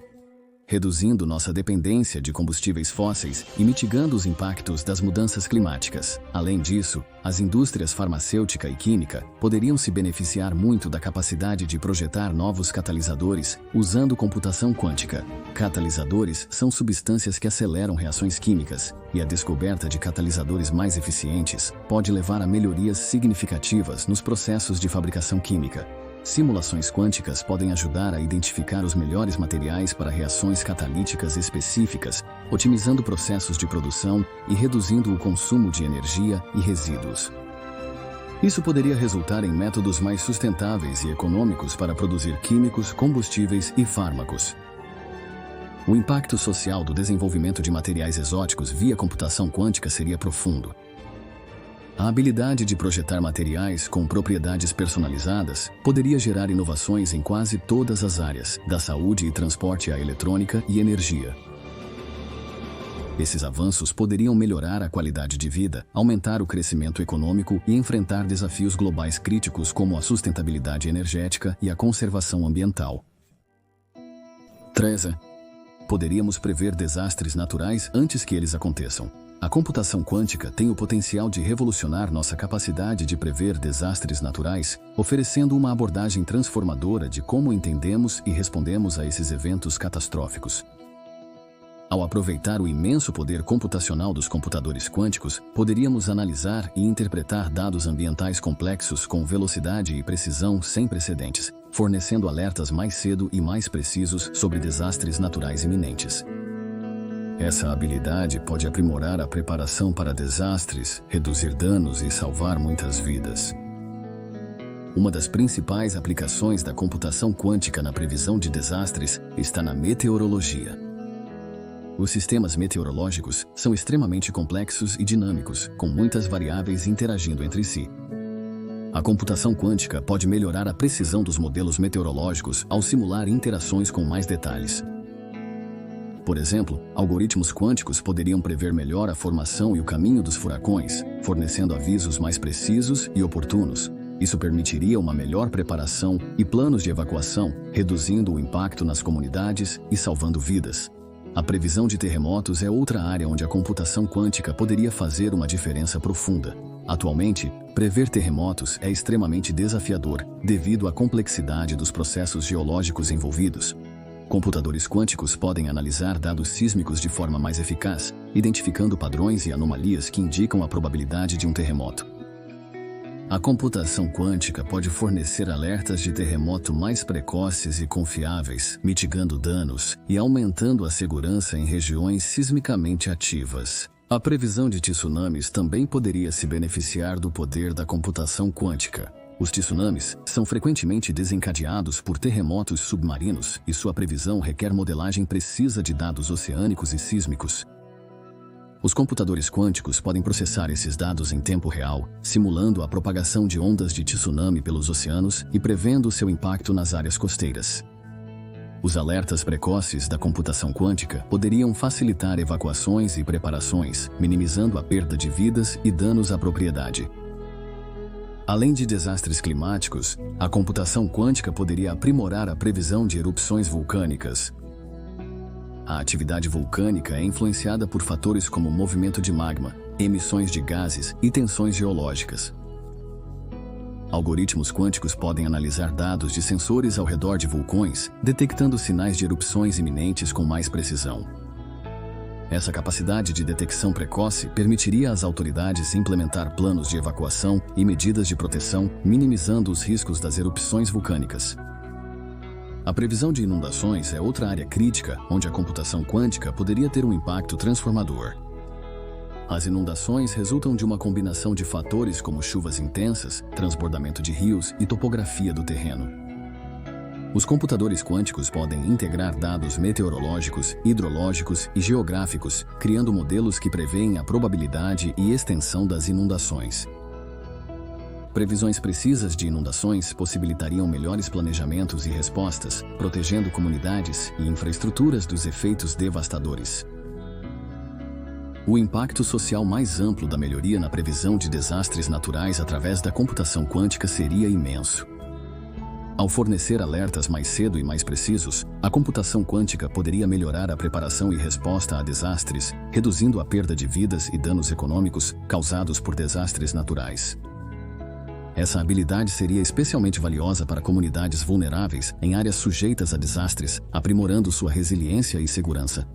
reduzindo nossa dependência de combustíveis fósseis e mitigando os impactos das mudanças climáticas. Além disso, as indústrias farmacêutica e química poderiam se beneficiar muito da capacidade de projetar novos catalisadores usando computação quântica. Catalisadores são substâncias que aceleram reações químicas, e a descoberta de catalisadores mais eficientes pode levar a melhorias significativas nos processos de fabricação química. Simulações quânticas podem ajudar a identificar os melhores materiais para reações catalíticas específicas, otimizando processos de produção e reduzindo o consumo de energia e resíduos. Isso poderia resultar em métodos mais sustentáveis e econômicos para produzir químicos, combustíveis e fármacos. O impacto social do desenvolvimento de materiais exóticos via computação quântica seria profundo. A habilidade de projetar materiais com propriedades personalizadas poderia gerar inovações em quase todas as áreas, da saúde e transporte à eletrônica e energia. Esses avanços poderiam melhorar a qualidade de vida, aumentar o crescimento econômico e enfrentar desafios globais críticos como a sustentabilidade energética e a conservação ambiental. 13. Poderíamos prever desastres naturais antes que eles aconteçam. A computação quântica tem o potencial de revolucionar nossa capacidade de prever desastres naturais, oferecendo uma abordagem transformadora de como entendemos e respondemos a esses eventos catastróficos. Ao aproveitar o imenso poder computacional dos computadores quânticos, poderíamos analisar e interpretar dados ambientais complexos com velocidade e precisão sem precedentes, fornecendo alertas mais cedo e mais precisos sobre desastres naturais iminentes. Essa habilidade pode aprimorar a preparação para desastres, reduzir danos e salvar muitas vidas. Uma das principais aplicações da computação quântica na previsão de desastres está na meteorologia. Os sistemas meteorológicos são extremamente complexos e dinâmicos, com muitas variáveis interagindo entre si. A computação quântica pode melhorar a precisão dos modelos meteorológicos ao simular interações com mais detalhes. Por exemplo, algoritmos quânticos poderiam prever melhor a formação e o caminho dos furacões, fornecendo avisos mais precisos e oportunos. Isso permitiria uma melhor preparação e planos de evacuação, reduzindo o impacto nas comunidades e salvando vidas. A previsão de terremotos é outra área onde a computação quântica poderia fazer uma diferença profunda. Atualmente, prever terremotos é extremamente desafiador, devido à complexidade dos processos geológicos envolvidos. Computadores quânticos podem analisar dados sísmicos de forma mais eficaz, identificando padrões e anomalias que indicam a probabilidade de um terremoto. A computação quântica pode fornecer alertas de terremoto mais precoces e confiáveis, mitigando danos e aumentando a segurança em regiões sismicamente ativas. A previsão de tsunamis também poderia se beneficiar do poder da computação quântica. Os tsunamis são frequentemente desencadeados por terremotos submarinos e sua previsão requer modelagem precisa de dados oceânicos e sísmicos. Os computadores quânticos podem processar esses dados em tempo real, simulando a propagação de ondas de tsunami pelos oceanos e prevendo seu impacto nas áreas costeiras. Os alertas precoces da computação quântica poderiam facilitar evacuações e preparações, minimizando a perda de vidas e danos à propriedade. Além de desastres climáticos, a computação quântica poderia aprimorar a previsão de erupções vulcânicas. A atividade vulcânica é influenciada por fatores como movimento de magma, emissões de gases e tensões geológicas. Algoritmos quânticos podem analisar dados de sensores ao redor de vulcões, detectando sinais de erupções iminentes com mais precisão. Essa capacidade de detecção precoce permitiria às autoridades implementar planos de evacuação e medidas de proteção, minimizando os riscos das erupções vulcânicas. A previsão de inundações é outra área crítica onde a computação quântica poderia ter um impacto transformador. As inundações resultam de uma combinação de fatores como chuvas intensas, transbordamento de rios e topografia do terreno. Os computadores quânticos podem integrar dados meteorológicos, hidrológicos e geográficos, criando modelos que preveem a probabilidade e extensão das inundações. Previsões precisas de inundações possibilitariam melhores planejamentos e respostas, protegendo comunidades e infraestruturas dos efeitos devastadores. O impacto social mais amplo da melhoria na previsão de desastres naturais através da computação quântica seria imenso. Ao fornecer alertas mais cedo e mais precisos, a computação quântica poderia melhorar a preparação e resposta a desastres, reduzindo a perda de vidas e danos econômicos causados por desastres naturais. Essa habilidade seria especialmente valiosa para comunidades vulneráveis em áreas sujeitas a desastres, aprimorando sua resiliência e segurança.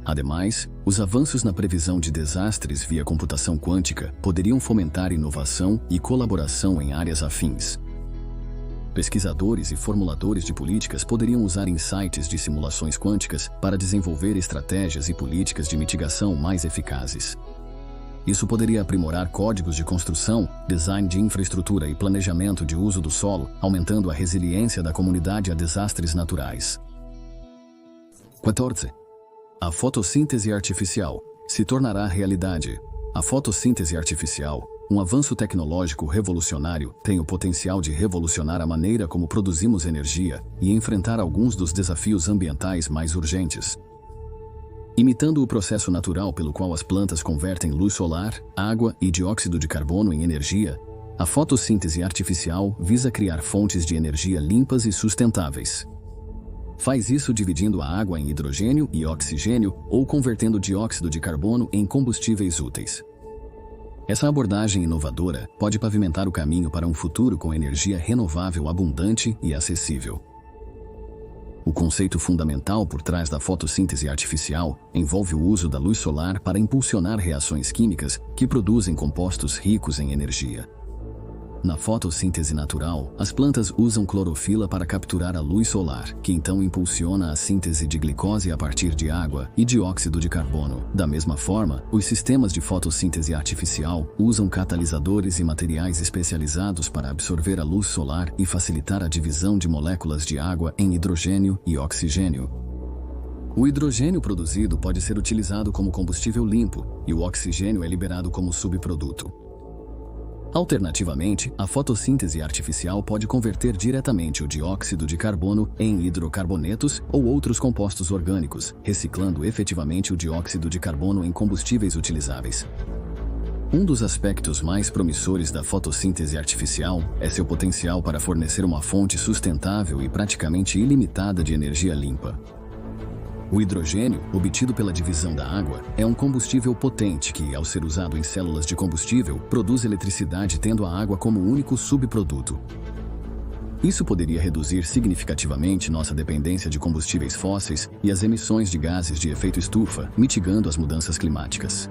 Ademais, os avanços na previsão de desastres via computação quântica poderiam fomentar inovação e colaboração em áreas afins. Pesquisadores e formuladores de políticas poderiam usar insights de simulações quânticas para desenvolver estratégias e políticas de mitigação mais eficazes. Isso poderia aprimorar códigos de construção, design de infraestrutura e planejamento de uso do solo, aumentando a resiliência da comunidade a desastres naturais. 14. A fotossíntese artificial se tornará realidade. A fotossíntese artificial, um avanço tecnológico revolucionário, tem o potencial de revolucionar a maneira como produzimos energia e enfrentar alguns dos desafios ambientais mais urgentes. Imitando o processo natural pelo qual as plantas convertem luz solar, água e dióxido de carbono em energia, a fotossíntese artificial visa criar fontes de energia limpas e sustentáveis. Faz isso dividindo a água em hidrogênio e oxigênio ou convertendo dióxido de carbono em combustíveis úteis. Essa abordagem inovadora pode pavimentar o caminho para um futuro com energia renovável abundante e acessível. O conceito fundamental por trás da fotossíntese artificial envolve o uso da luz solar para impulsionar reações químicas que produzem compostos ricos em energia. Na fotossíntese natural, as plantas usam clorofila para capturar a luz solar, que então impulsiona a síntese de glicose a partir de água e dióxido de carbono. Da mesma forma, os sistemas de fotossíntese artificial usam catalisadores e materiais especializados para absorver a luz solar e facilitar a divisão de moléculas de água em hidrogênio e oxigênio. O hidrogênio produzido pode ser utilizado como combustível limpo e o oxigênio é liberado como subproduto. Alternativamente, a fotossíntese artificial pode converter diretamente o dióxido de carbono em hidrocarbonetos ou outros compostos orgânicos, reciclando efetivamente o dióxido de carbono em combustíveis utilizáveis. Um dos aspectos mais promissores da fotossíntese artificial é seu potencial para fornecer uma fonte sustentável e praticamente ilimitada de energia limpa. O hidrogênio, obtido pela divisão da água, é um combustível potente que, ao ser usado em células de combustível, produz eletricidade tendo a água como único subproduto. Isso poderia reduzir significativamente nossa dependência de combustíveis fósseis e as emissões de gases de efeito estufa, mitigando as mudanças climáticas.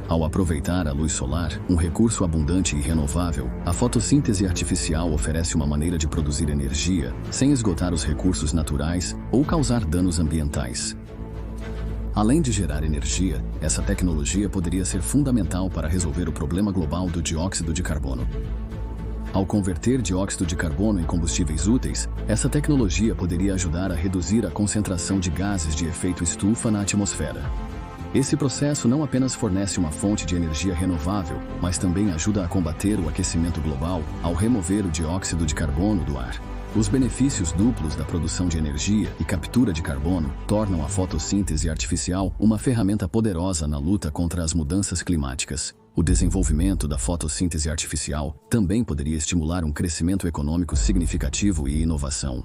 Ao aproveitar a luz solar, um recurso abundante e renovável, a fotossíntese artificial oferece uma maneira de produzir energia sem esgotar os recursos naturais ou causar danos ambientais. Além de gerar energia, essa tecnologia poderia ser fundamental para resolver o problema global do dióxido de carbono. Ao converter dióxido de carbono em combustíveis úteis, essa tecnologia poderia ajudar a reduzir a concentração de gases de efeito estufa na atmosfera. Esse processo não apenas fornece uma fonte de energia renovável, mas também ajuda a combater o aquecimento global ao remover o dióxido de carbono do ar. Os benefícios duplos da produção de energia e captura de carbono tornam a fotossíntese artificial uma ferramenta poderosa na luta contra as mudanças climáticas. O desenvolvimento da fotossíntese artificial também poderia estimular um crescimento econômico significativo e inovação.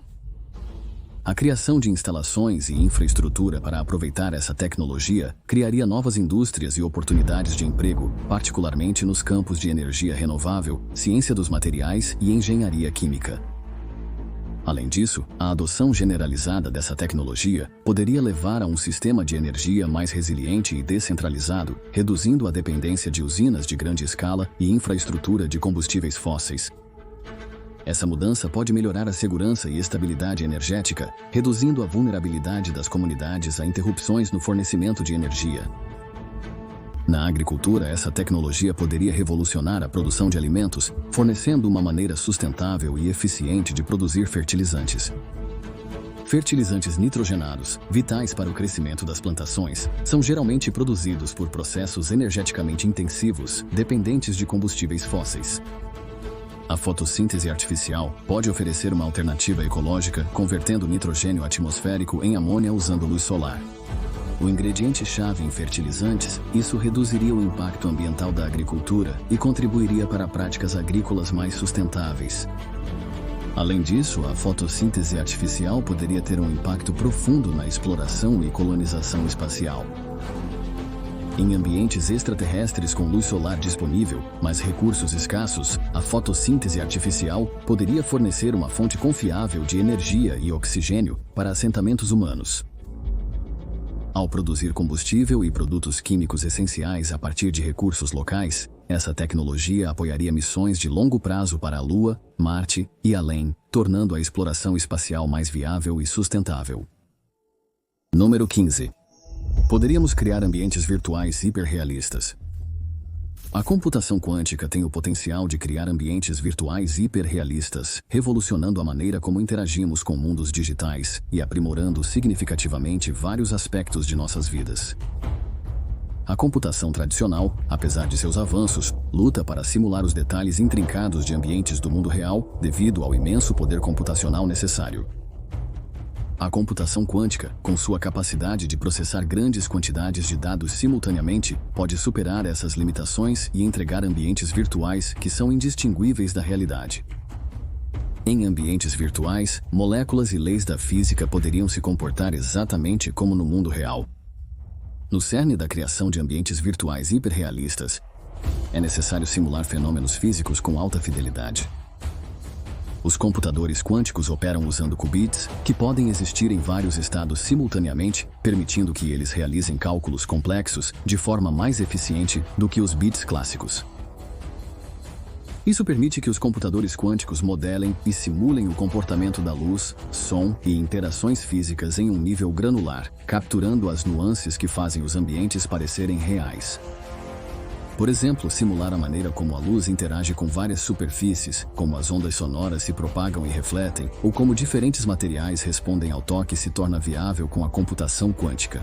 A criação de instalações e infraestrutura para aproveitar essa tecnologia criaria novas indústrias e oportunidades de emprego, particularmente nos campos de energia renovável, ciência dos materiais e engenharia química. Além disso, a adoção generalizada dessa tecnologia poderia levar a um sistema de energia mais resiliente e descentralizado, reduzindo a dependência de usinas de grande escala e infraestrutura de combustíveis fósseis. Essa mudança pode melhorar a segurança e estabilidade energética, reduzindo a vulnerabilidade das comunidades a interrupções no fornecimento de energia. Na agricultura, essa tecnologia poderia revolucionar a produção de alimentos, fornecendo uma maneira sustentável e eficiente de produzir fertilizantes. Fertilizantes nitrogenados, vitais para o crescimento das plantações, são geralmente produzidos por processos energeticamente intensivos, dependentes de combustíveis fósseis. A fotossíntese artificial pode oferecer uma alternativa ecológica, convertendo nitrogênio atmosférico em amônia usando luz solar. O ingrediente-chave em fertilizantes, isso reduziria o impacto ambiental da agricultura e contribuiria para práticas agrícolas mais sustentáveis. Além disso, a fotossíntese artificial poderia ter um impacto profundo na exploração e colonização espacial. Em ambientes extraterrestres com luz solar disponível, mas recursos escassos, a fotossíntese artificial poderia fornecer uma fonte confiável de energia e oxigênio para assentamentos humanos. Ao produzir combustível e produtos químicos essenciais a partir de recursos locais, essa tecnologia apoiaria missões de longo prazo para a Lua, Marte e além, tornando a exploração espacial mais viável e sustentável. Número 15. Poderíamos criar ambientes virtuais hiperrealistas. A computação quântica tem o potencial de criar ambientes virtuais hiperrealistas, revolucionando a maneira como interagimos com mundos digitais e aprimorando significativamente vários aspectos de nossas vidas. A computação tradicional, apesar de seus avanços, luta para simular os detalhes intrincados de ambientes do mundo real devido ao imenso poder computacional necessário. A computação quântica, com sua capacidade de processar grandes quantidades de dados simultaneamente, pode superar essas limitações e entregar ambientes virtuais que são indistinguíveis da realidade. Em ambientes virtuais, moléculas e leis da física poderiam se comportar exatamente como no mundo real. No cerne da criação de ambientes virtuais hiperrealistas, é necessário simular fenômenos físicos com alta fidelidade. Os computadores quânticos operam usando qubits, que podem existir em vários estados simultaneamente, permitindo que eles realizem cálculos complexos de forma mais eficiente do que os bits clássicos. Isso permite que os computadores quânticos modelem e simulem o comportamento da luz, som e interações físicas em um nível granular, capturando as nuances que fazem os ambientes parecerem reais. Por exemplo, simular a maneira como a luz interage com várias superfícies, como as ondas sonoras se propagam e refletem, ou como diferentes materiais respondem ao toque se torna viável com a computação quântica.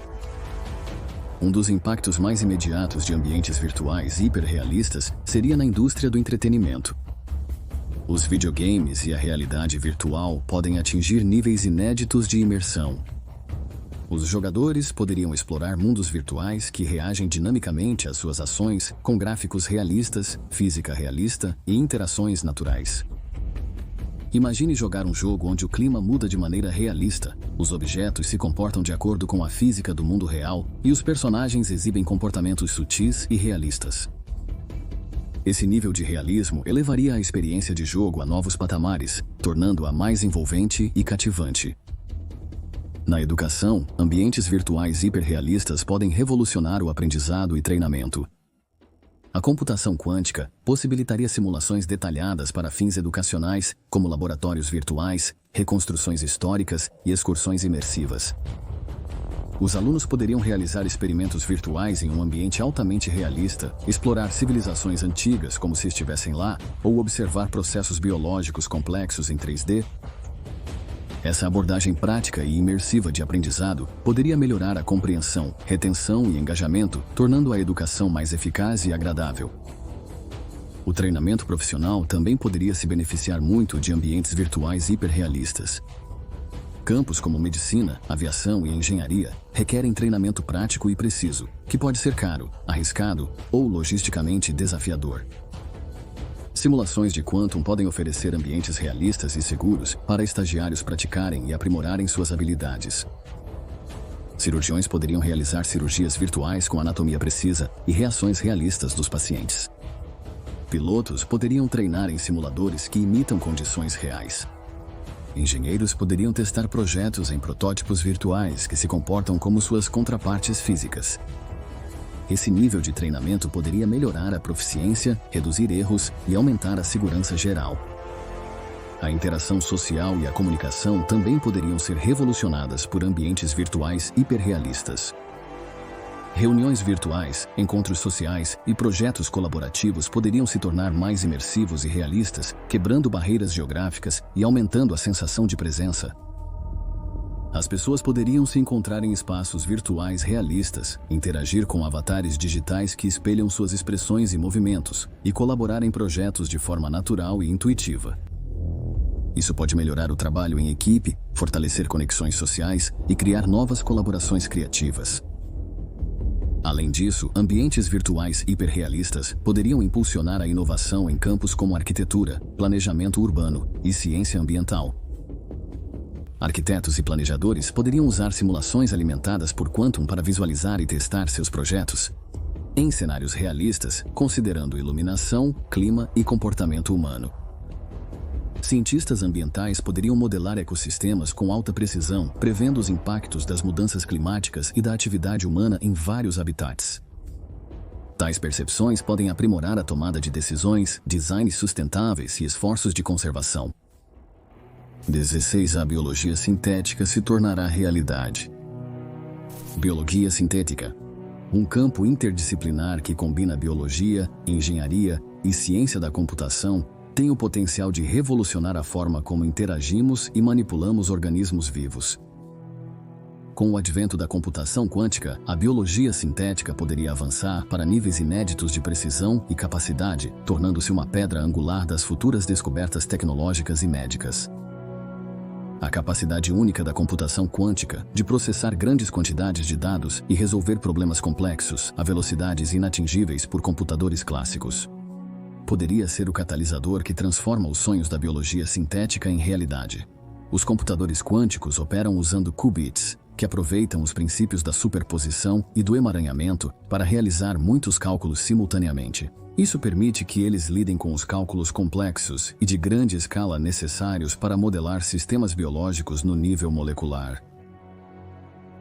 Um dos impactos mais imediatos de ambientes virtuais hiperrealistas seria na indústria do entretenimento. Os videogames e a realidade virtual podem atingir níveis inéditos de imersão. Os jogadores poderiam explorar mundos virtuais que reagem dinamicamente às suas ações, com gráficos realistas, física realista e interações naturais. Imagine jogar um jogo onde o clima muda de maneira realista, os objetos se comportam de acordo com a física do mundo real e os personagens exibem comportamentos sutis e realistas. Esse nível de realismo elevaria a experiência de jogo a novos patamares, tornando-a mais envolvente e cativante. Na educação, ambientes virtuais hiperrealistas podem revolucionar o aprendizado e treinamento. A computação quântica possibilitaria simulações detalhadas para fins educacionais, como laboratórios virtuais, reconstruções históricas e excursões imersivas. Os alunos poderiam realizar experimentos virtuais em um ambiente altamente realista, explorar civilizações antigas como se estivessem lá, ou observar processos biológicos complexos em 3D. Essa abordagem prática e imersiva de aprendizado poderia melhorar a compreensão, retenção e engajamento, tornando a educação mais eficaz e agradável. O treinamento profissional também poderia se beneficiar muito de ambientes virtuais hiperrealistas. Campos como medicina, aviação e engenharia requerem treinamento prático e preciso, que pode ser caro, arriscado ou logisticamente desafiador. Simulações de quantum podem oferecer ambientes realistas e seguros para estagiários praticarem e aprimorarem suas habilidades. Cirurgiões poderiam realizar cirurgias virtuais com anatomia precisa e reações realistas dos pacientes. Pilotos poderiam treinar em simuladores que imitam condições reais. Engenheiros poderiam testar projetos em protótipos virtuais que se comportam como suas contrapartes físicas. Esse nível de treinamento poderia melhorar a proficiência, reduzir erros e aumentar a segurança geral. A interação social e a comunicação também poderiam ser revolucionadas por ambientes virtuais hiperrealistas. Reuniões virtuais, encontros sociais e projetos colaborativos poderiam se tornar mais imersivos e realistas, quebrando barreiras geográficas e aumentando a sensação de presença. As pessoas poderiam se encontrar em espaços virtuais realistas, interagir com avatares digitais que espelham suas expressões e movimentos, e colaborar em projetos de forma natural e intuitiva. Isso pode melhorar o trabalho em equipe, fortalecer conexões sociais e criar novas colaborações criativas. Além disso, ambientes virtuais hiperrealistas poderiam impulsionar a inovação em campos como arquitetura, planejamento urbano e ciência ambiental. Arquitetos e planejadores poderiam usar simulações alimentadas por quantum para visualizar e testar seus projetos em cenários realistas, considerando iluminação, clima e comportamento humano. Cientistas ambientais poderiam modelar ecossistemas com alta precisão, prevendo os impactos das mudanças climáticas e da atividade humana em vários habitats. Tais percepções podem aprimorar a tomada de decisões, designs sustentáveis e esforços de conservação. 16. A biologia sintética se tornará realidade. Biologia sintética. Um campo interdisciplinar que combina biologia, engenharia e ciência da computação tem o potencial de revolucionar a forma como interagimos e manipulamos organismos vivos. Com o advento da computação quântica, a biologia sintética poderia avançar para níveis inéditos de precisão e capacidade, tornando-se uma pedra angular das futuras descobertas tecnológicas e médicas. A capacidade única da computação quântica de processar grandes quantidades de dados e resolver problemas complexos a velocidades inatingíveis por computadores clássicos poderia ser o catalisador que transforma os sonhos da biologia sintética em realidade. Os computadores quânticos operam usando qubits, que aproveitam os princípios da superposição e do emaranhamento para realizar muitos cálculos simultaneamente. Isso permite que eles lidem com os cálculos complexos e de grande escala necessários para modelar sistemas biológicos no nível molecular.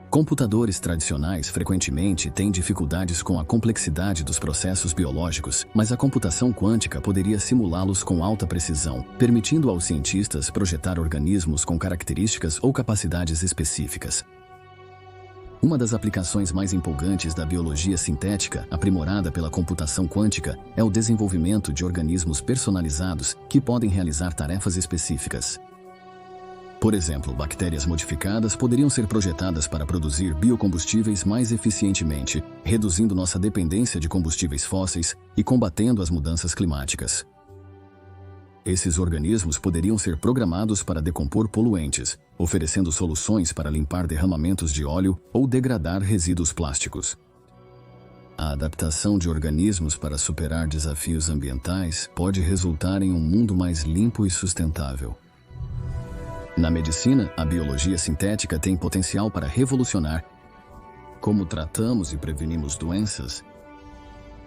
Computadores tradicionais frequentemente têm dificuldades com a complexidade dos processos biológicos, mas a computação quântica poderia simulá-los com alta precisão, permitindo aos cientistas projetar organismos com características ou capacidades específicas. Uma das aplicações mais empolgantes da biologia sintética, aprimorada pela computação quântica, é o desenvolvimento de organismos personalizados que podem realizar tarefas específicas. Por exemplo, bactérias modificadas poderiam ser projetadas para produzir biocombustíveis mais eficientemente, reduzindo nossa dependência de combustíveis fósseis e combatendo as mudanças climáticas. Esses organismos poderiam ser programados para decompor poluentes, oferecendo soluções para limpar derramamentos de óleo ou degradar resíduos plásticos. A adaptação de organismos para superar desafios ambientais pode resultar em um mundo mais limpo e sustentável. Na medicina, a biologia sintética tem potencial para revolucionar como tratamos e prevenimos doenças.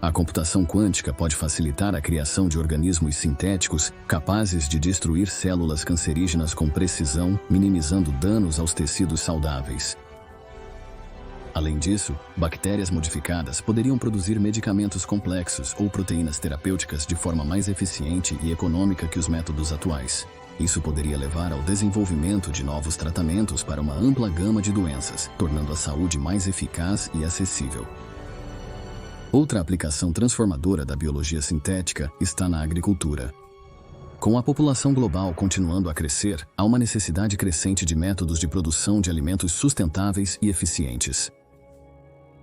A computação quântica pode facilitar a criação de organismos sintéticos capazes de destruir células cancerígenas com precisão, minimizando danos aos tecidos saudáveis. Além disso, bactérias modificadas poderiam produzir medicamentos complexos ou proteínas terapêuticas de forma mais eficiente e econômica que os métodos atuais. Isso poderia levar ao desenvolvimento de novos tratamentos para uma ampla gama de doenças, tornando a saúde mais eficaz e acessível. Outra aplicação transformadora da biologia sintética está na agricultura. Com a população global continuando a crescer, há uma necessidade crescente de métodos de produção de alimentos sustentáveis e eficientes.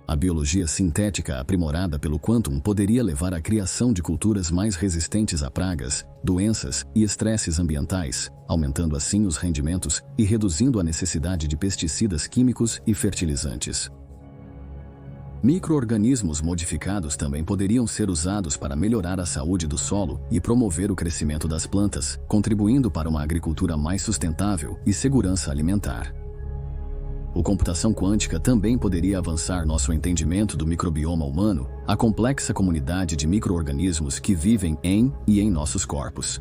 A biologia sintética aprimorada pelo Quantum poderia levar à criação de culturas mais resistentes a pragas, doenças e estresses ambientais, aumentando assim os rendimentos e reduzindo a necessidade de pesticidas químicos e fertilizantes. Micro-organismos modificados também poderiam ser usados para melhorar a saúde do solo e promover o crescimento das plantas, contribuindo para uma agricultura mais sustentável e segurança alimentar. A computação quântica também poderia avançar nosso entendimento do microbioma humano, a complexa comunidade de micro-organismos que vivem em e em nossos corpos.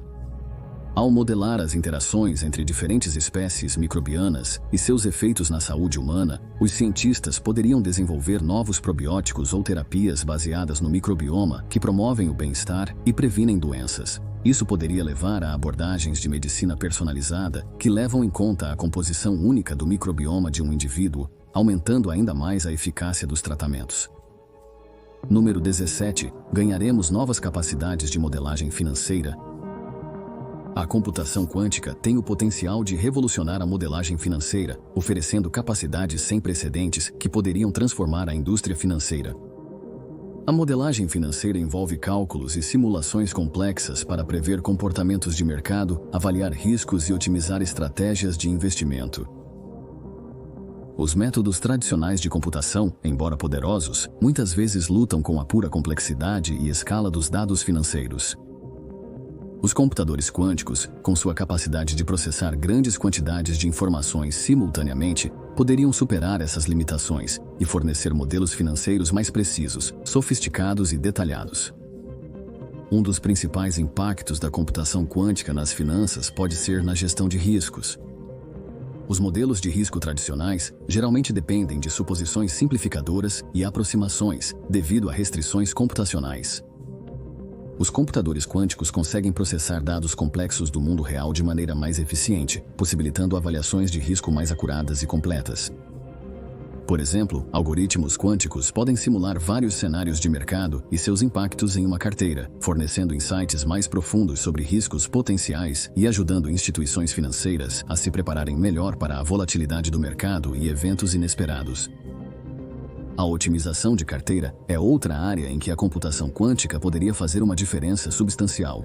Ao modelar as interações entre diferentes espécies microbianas e seus efeitos na saúde humana, os cientistas poderiam desenvolver novos probióticos ou terapias baseadas no microbioma que promovem o bem-estar e previnem doenças. Isso poderia levar a abordagens de medicina personalizada que levam em conta a composição única do microbioma de um indivíduo, aumentando ainda mais a eficácia dos tratamentos. Número 17. Ganharemos novas capacidades de modelagem financeira. A computação quântica tem o potencial de revolucionar a modelagem financeira, oferecendo capacidades sem precedentes que poderiam transformar a indústria financeira. A modelagem financeira envolve cálculos e simulações complexas para prever comportamentos de mercado, avaliar riscos e otimizar estratégias de investimento. Os métodos tradicionais de computação, embora poderosos, muitas vezes lutam com a pura complexidade e escala dos dados financeiros. Os computadores quânticos, com sua capacidade de processar grandes quantidades de informações simultaneamente, poderiam superar essas limitações e fornecer modelos financeiros mais precisos, sofisticados e detalhados. Um dos principais impactos da computação quântica nas finanças pode ser na gestão de riscos. Os modelos de risco tradicionais geralmente dependem de suposições simplificadoras e aproximações, devido a restrições computacionais. Os computadores quânticos conseguem processar dados complexos do mundo real de maneira mais eficiente, possibilitando avaliações de risco mais acuradas e completas. Por exemplo, algoritmos quânticos podem simular vários cenários de mercado e seus impactos em uma carteira, fornecendo insights mais profundos sobre riscos potenciais e ajudando instituições financeiras a se prepararem melhor para a volatilidade do mercado e eventos inesperados. A otimização de carteira é outra área em que a computação quântica poderia fazer uma diferença substancial.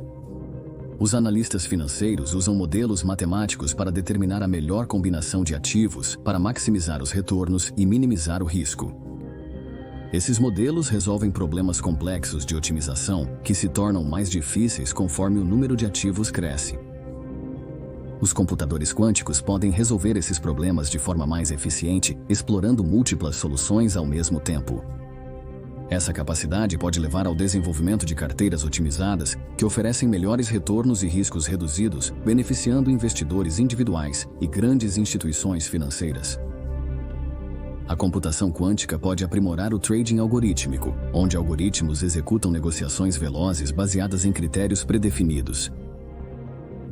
Os analistas financeiros usam modelos matemáticos para determinar a melhor combinação de ativos para maximizar os retornos e minimizar o risco. Esses modelos resolvem problemas complexos de otimização que se tornam mais difíceis conforme o número de ativos cresce. Os computadores quânticos podem resolver esses problemas de forma mais eficiente, explorando múltiplas soluções ao mesmo tempo. Essa capacidade pode levar ao desenvolvimento de carteiras otimizadas que oferecem melhores retornos e riscos reduzidos, beneficiando investidores individuais e grandes instituições financeiras. A computação quântica pode aprimorar o trading algorítmico, onde algoritmos executam negociações velozes baseadas em critérios predefinidos.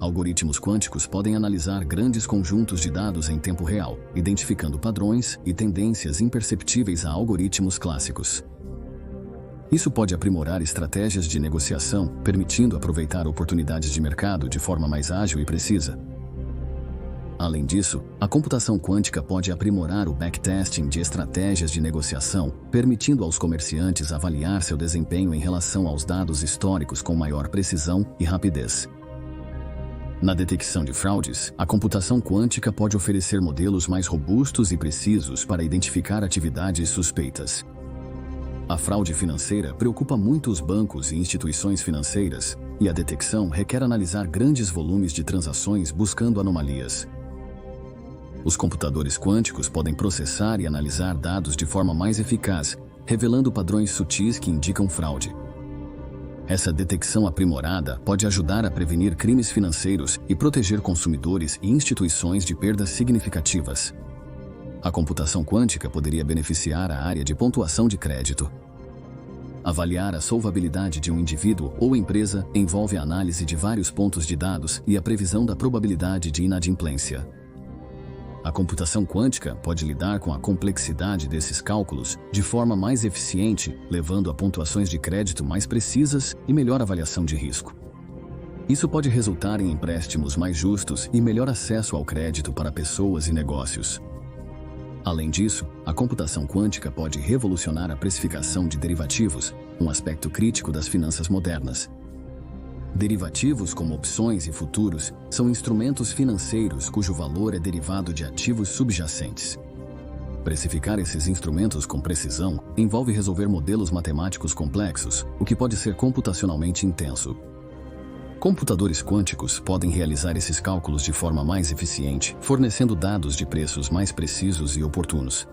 Algoritmos quânticos podem analisar grandes conjuntos de dados em tempo real, identificando padrões e tendências imperceptíveis a algoritmos clássicos. Isso pode aprimorar estratégias de negociação, permitindo aproveitar oportunidades de mercado de forma mais ágil e precisa. Além disso, a computação quântica pode aprimorar o backtesting de estratégias de negociação, permitindo aos comerciantes avaliar seu desempenho em relação aos dados históricos com maior precisão e rapidez. Na detecção de fraudes, a computação quântica pode oferecer modelos mais robustos e precisos para identificar atividades suspeitas. A fraude financeira preocupa muito os bancos e instituições financeiras, e a detecção requer analisar grandes volumes de transações buscando anomalias. Os computadores quânticos podem processar e analisar dados de forma mais eficaz, revelando padrões sutis que indicam fraude. Essa detecção aprimorada pode ajudar a prevenir crimes financeiros e proteger consumidores e instituições de perdas significativas. A computação quântica poderia beneficiar a área de pontuação de crédito. Avaliar a solvabilidade de um indivíduo ou empresa envolve a análise de vários pontos de dados e a previsão da probabilidade de inadimplência. A computação quântica pode lidar com a complexidade desses cálculos de forma mais eficiente, levando a pontuações de crédito mais precisas e melhor avaliação de risco. Isso pode resultar em empréstimos mais justos e melhor acesso ao crédito para pessoas e negócios. Além disso, a computação quântica pode revolucionar a precificação de derivativos, um aspecto crítico das finanças modernas. Derivativos como opções e futuros são instrumentos financeiros cujo valor é derivado de ativos subjacentes. Precificar esses instrumentos com precisão envolve resolver modelos matemáticos complexos, o que pode ser computacionalmente intenso. Computadores quânticos podem realizar esses cálculos de forma mais eficiente, fornecendo dados de preços mais precisos e oportunos.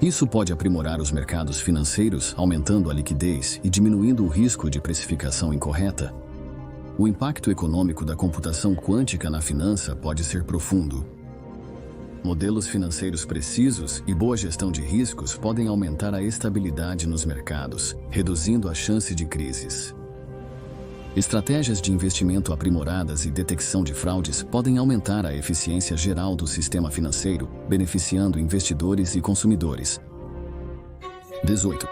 Isso pode aprimorar os mercados financeiros, aumentando a liquidez e diminuindo o risco de precificação incorreta. O impacto econômico da computação quântica na finança pode ser profundo. Modelos financeiros precisos e boa gestão de riscos podem aumentar a estabilidade nos mercados, reduzindo a chance de crises. Estratégias de investimento aprimoradas e detecção de fraudes podem aumentar a eficiência geral do sistema financeiro, beneficiando investidores e consumidores. 18.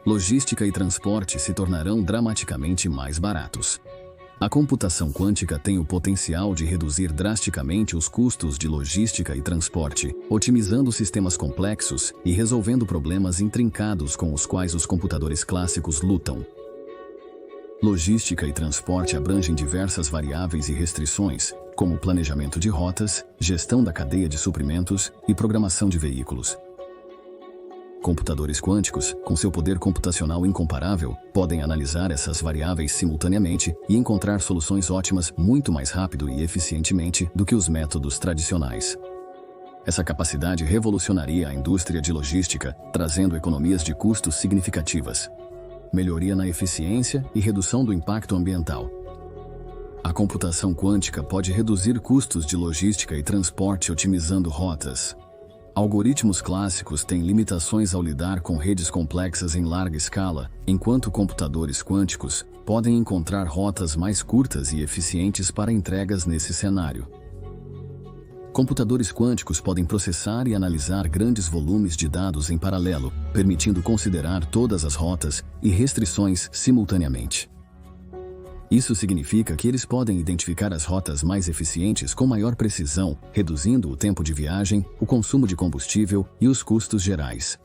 Logística e transporte se tornarão dramaticamente mais baratos. A computação quântica tem o potencial de reduzir drasticamente os custos de logística e transporte, otimizando sistemas complexos e resolvendo problemas intrincados com os quais os computadores clássicos lutam. Logística e transporte abrangem diversas variáveis e restrições, como planejamento de rotas, gestão da cadeia de suprimentos e programação de veículos. Computadores quânticos, com seu poder computacional incomparável, podem analisar essas variáveis simultaneamente e encontrar soluções ótimas muito mais rápido e eficientemente do que os métodos tradicionais. Essa capacidade revolucionaria a indústria de logística, trazendo economias de custos significativas, melhoria na eficiência e redução do impacto ambiental. A computação quântica pode reduzir custos de logística e transporte otimizando rotas. Algoritmos clássicos têm limitações ao lidar com redes complexas em larga escala, enquanto computadores quânticos podem encontrar rotas mais curtas e eficientes para entregas nesse cenário. Computadores quânticos podem processar e analisar grandes volumes de dados em paralelo, permitindo considerar todas as rotas e restrições simultaneamente. Isso significa que eles podem identificar as rotas mais eficientes com maior precisão, reduzindo o tempo de viagem, o consumo de combustível e os custos gerais.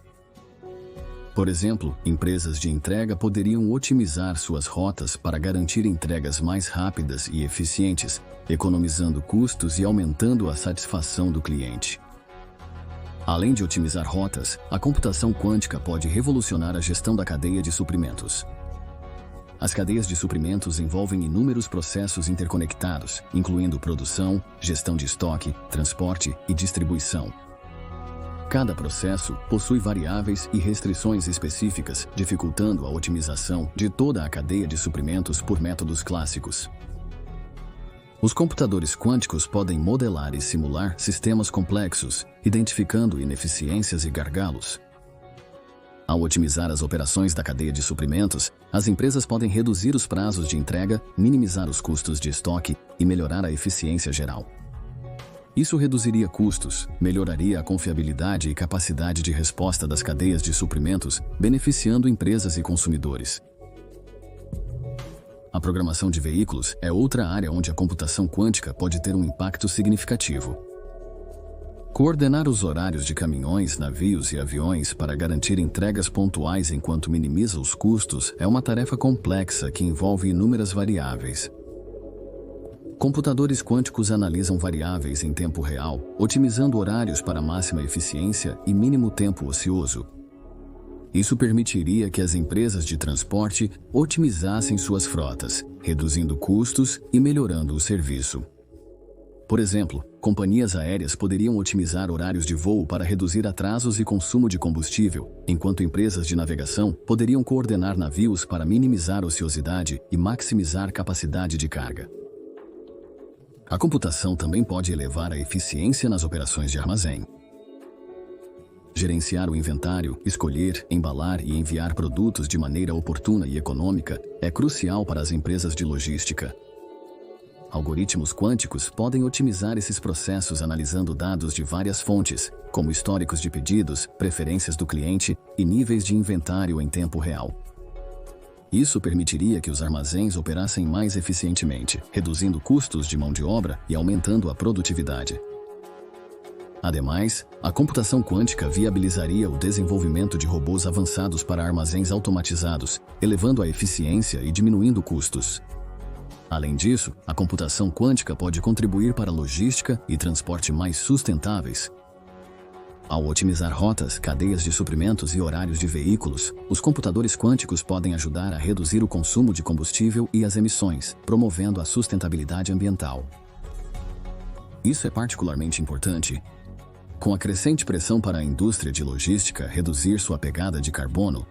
Por exemplo, empresas de entrega poderiam otimizar suas rotas para garantir entregas mais rápidas e eficientes, economizando custos e aumentando a satisfação do cliente. Além de otimizar rotas, a computação quântica pode revolucionar a gestão da cadeia de suprimentos. As cadeias de suprimentos envolvem inúmeros processos interconectados, incluindo produção, gestão de estoque, transporte e distribuição. Cada processo possui variáveis e restrições específicas, dificultando a otimização de toda a cadeia de suprimentos por métodos clássicos. Os computadores quânticos podem modelar e simular sistemas complexos, identificando ineficiências e gargalos. Ao otimizar as operações da cadeia de suprimentos, as empresas podem reduzir os prazos de entrega, minimizar os custos de estoque e melhorar a eficiência geral. Isso reduziria custos, melhoraria a confiabilidade e capacidade de resposta das cadeias de suprimentos, beneficiando empresas e consumidores. A programação de veículos é outra área onde a computação quântica pode ter um impacto significativo. Coordenar os horários de caminhões, navios e aviões para garantir entregas pontuais enquanto minimiza os custos é uma tarefa complexa que envolve inúmeras variáveis. Computadores quânticos analisam variáveis em tempo real, otimizando horários para máxima eficiência e mínimo tempo ocioso. Isso permitiria que as empresas de transporte otimizassem suas frotas, reduzindo custos e melhorando o serviço. Por exemplo, companhias aéreas poderiam otimizar horários de voo para reduzir atrasos e consumo de combustível, enquanto empresas de navegação poderiam coordenar navios para minimizar ociosidade e maximizar capacidade de carga. A computação também pode elevar a eficiência nas operações de armazém. Gerenciar o inventário, escolher, embalar e enviar produtos de maneira oportuna e econômica é crucial para as empresas de logística. Algoritmos quânticos podem otimizar esses processos analisando dados de várias fontes, como históricos de pedidos, preferências do cliente e níveis de inventário em tempo real. Isso permitiria que os armazéns operassem mais eficientemente, reduzindo custos de mão de obra e aumentando a produtividade. Ademais, a computação quântica viabilizaria o desenvolvimento de robôs avançados para armazéns automatizados, elevando a eficiência e diminuindo custos. Além disso, a computação quântica pode contribuir para logística e transporte mais sustentáveis. Ao otimizar rotas, cadeias de suprimentos e horários de veículos, os computadores quânticos podem ajudar a reduzir o consumo de combustível e as emissões, promovendo a sustentabilidade ambiental. Isso é particularmente importante com a crescente pressão para a indústria de logística reduzir sua pegada de carbono.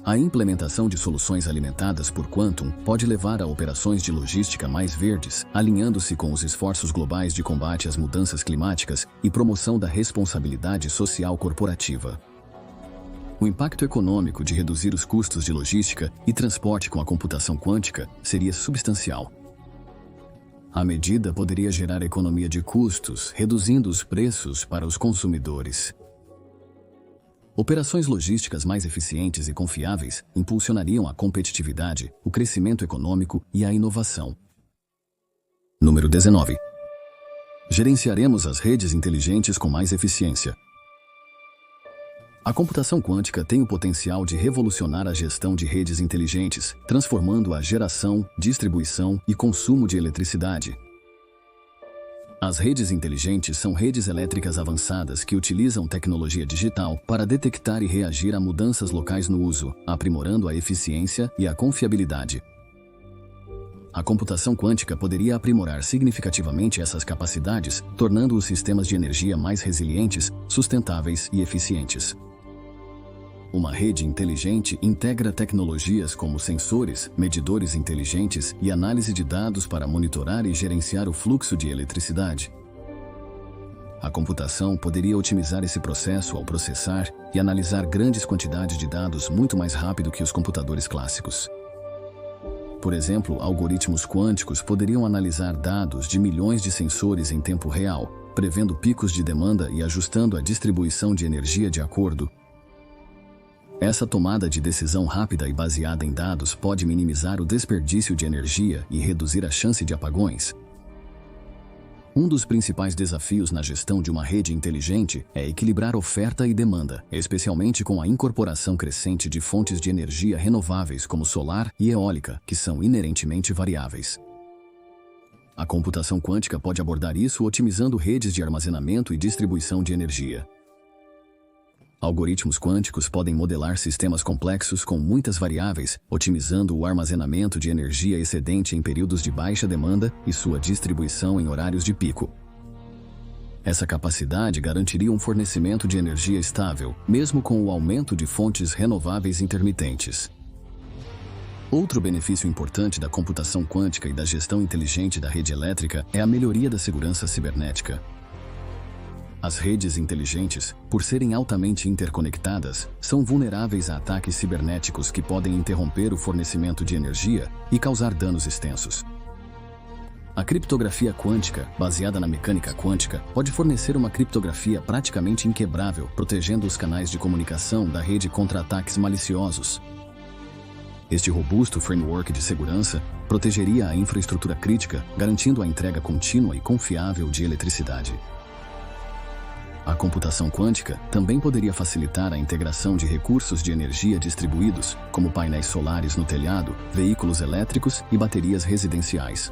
A implementação de soluções alimentadas por Quantum pode levar a operações de logística mais verdes, alinhando-se com os esforços globais de combate às mudanças climáticas e promoção da responsabilidade social corporativa. O impacto econômico de reduzir os custos de logística e transporte com a computação quântica seria substancial. A medida poderia gerar economia de custos, reduzindo os preços para os consumidores. Operações logísticas mais eficientes e confiáveis impulsionariam a competitividade, o crescimento econômico e a inovação. Número 19. Gerenciaremos as redes inteligentes com mais eficiência. A computação quântica tem o potencial de revolucionar a gestão de redes inteligentes, transformando a geração, distribuição e consumo de eletricidade. As redes inteligentes são redes elétricas avançadas que utilizam tecnologia digital para detectar e reagir a mudanças locais no uso, aprimorando a eficiência e a confiabilidade. A computação quântica poderia aprimorar significativamente essas capacidades, tornando os sistemas de energia mais resilientes, sustentáveis e eficientes. Uma rede inteligente integra tecnologias como sensores, medidores inteligentes e análise de dados para monitorar e gerenciar o fluxo de eletricidade. A computação poderia otimizar esse processo ao processar e analisar grandes quantidades de dados muito mais rápido que os computadores clássicos. Por exemplo, algoritmos quânticos poderiam analisar dados de milhões de sensores em tempo real, prevendo picos de demanda e ajustando a distribuição de energia de acordo. Essa tomada de decisão rápida e baseada em dados pode minimizar o desperdício de energia e reduzir a chance de apagões. Um dos principais desafios na gestão de uma rede inteligente é equilibrar oferta e demanda, especialmente com a incorporação crescente de fontes de energia renováveis como solar e eólica, que são inerentemente variáveis. A computação quântica pode abordar isso otimizando redes de armazenamento e distribuição de energia. Algoritmos quânticos podem modelar sistemas complexos com muitas variáveis, otimizando o armazenamento de energia excedente em períodos de baixa demanda e sua distribuição em horários de pico. Essa capacidade garantiria um fornecimento de energia estável, mesmo com o aumento de fontes renováveis intermitentes. Outro benefício importante da computação quântica e da gestão inteligente da rede elétrica é a melhoria da segurança cibernética. As redes inteligentes, por serem altamente interconectadas, são vulneráveis a ataques cibernéticos que podem interromper o fornecimento de energia e causar danos extensos. A criptografia quântica, baseada na mecânica quântica, pode fornecer uma criptografia praticamente inquebrável, protegendo os canais de comunicação da rede contra ataques maliciosos. Este robusto framework de segurança protegeria a infraestrutura crítica, garantindo a entrega contínua e confiável de eletricidade. A computação quântica também poderia facilitar a integração de recursos de energia distribuídos, como painéis solares no telhado, veículos elétricos e baterias residenciais.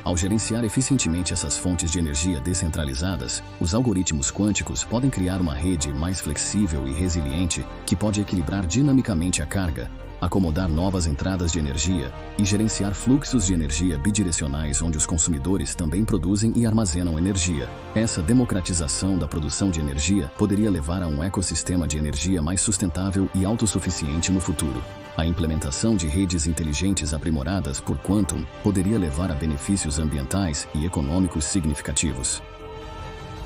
Ao gerenciar eficientemente essas fontes de energia descentralizadas, os algoritmos quânticos podem criar uma rede mais flexível e resiliente que pode equilibrar dinamicamente a carga, acomodar novas entradas de energia e gerenciar fluxos de energia bidirecionais onde os consumidores também produzem e armazenam energia. Essa democratização da produção de energia poderia levar a um ecossistema de energia mais sustentável e autossuficiente no futuro. A implementação de redes inteligentes aprimoradas por Quantum poderia levar a benefícios ambientais e econômicos significativos.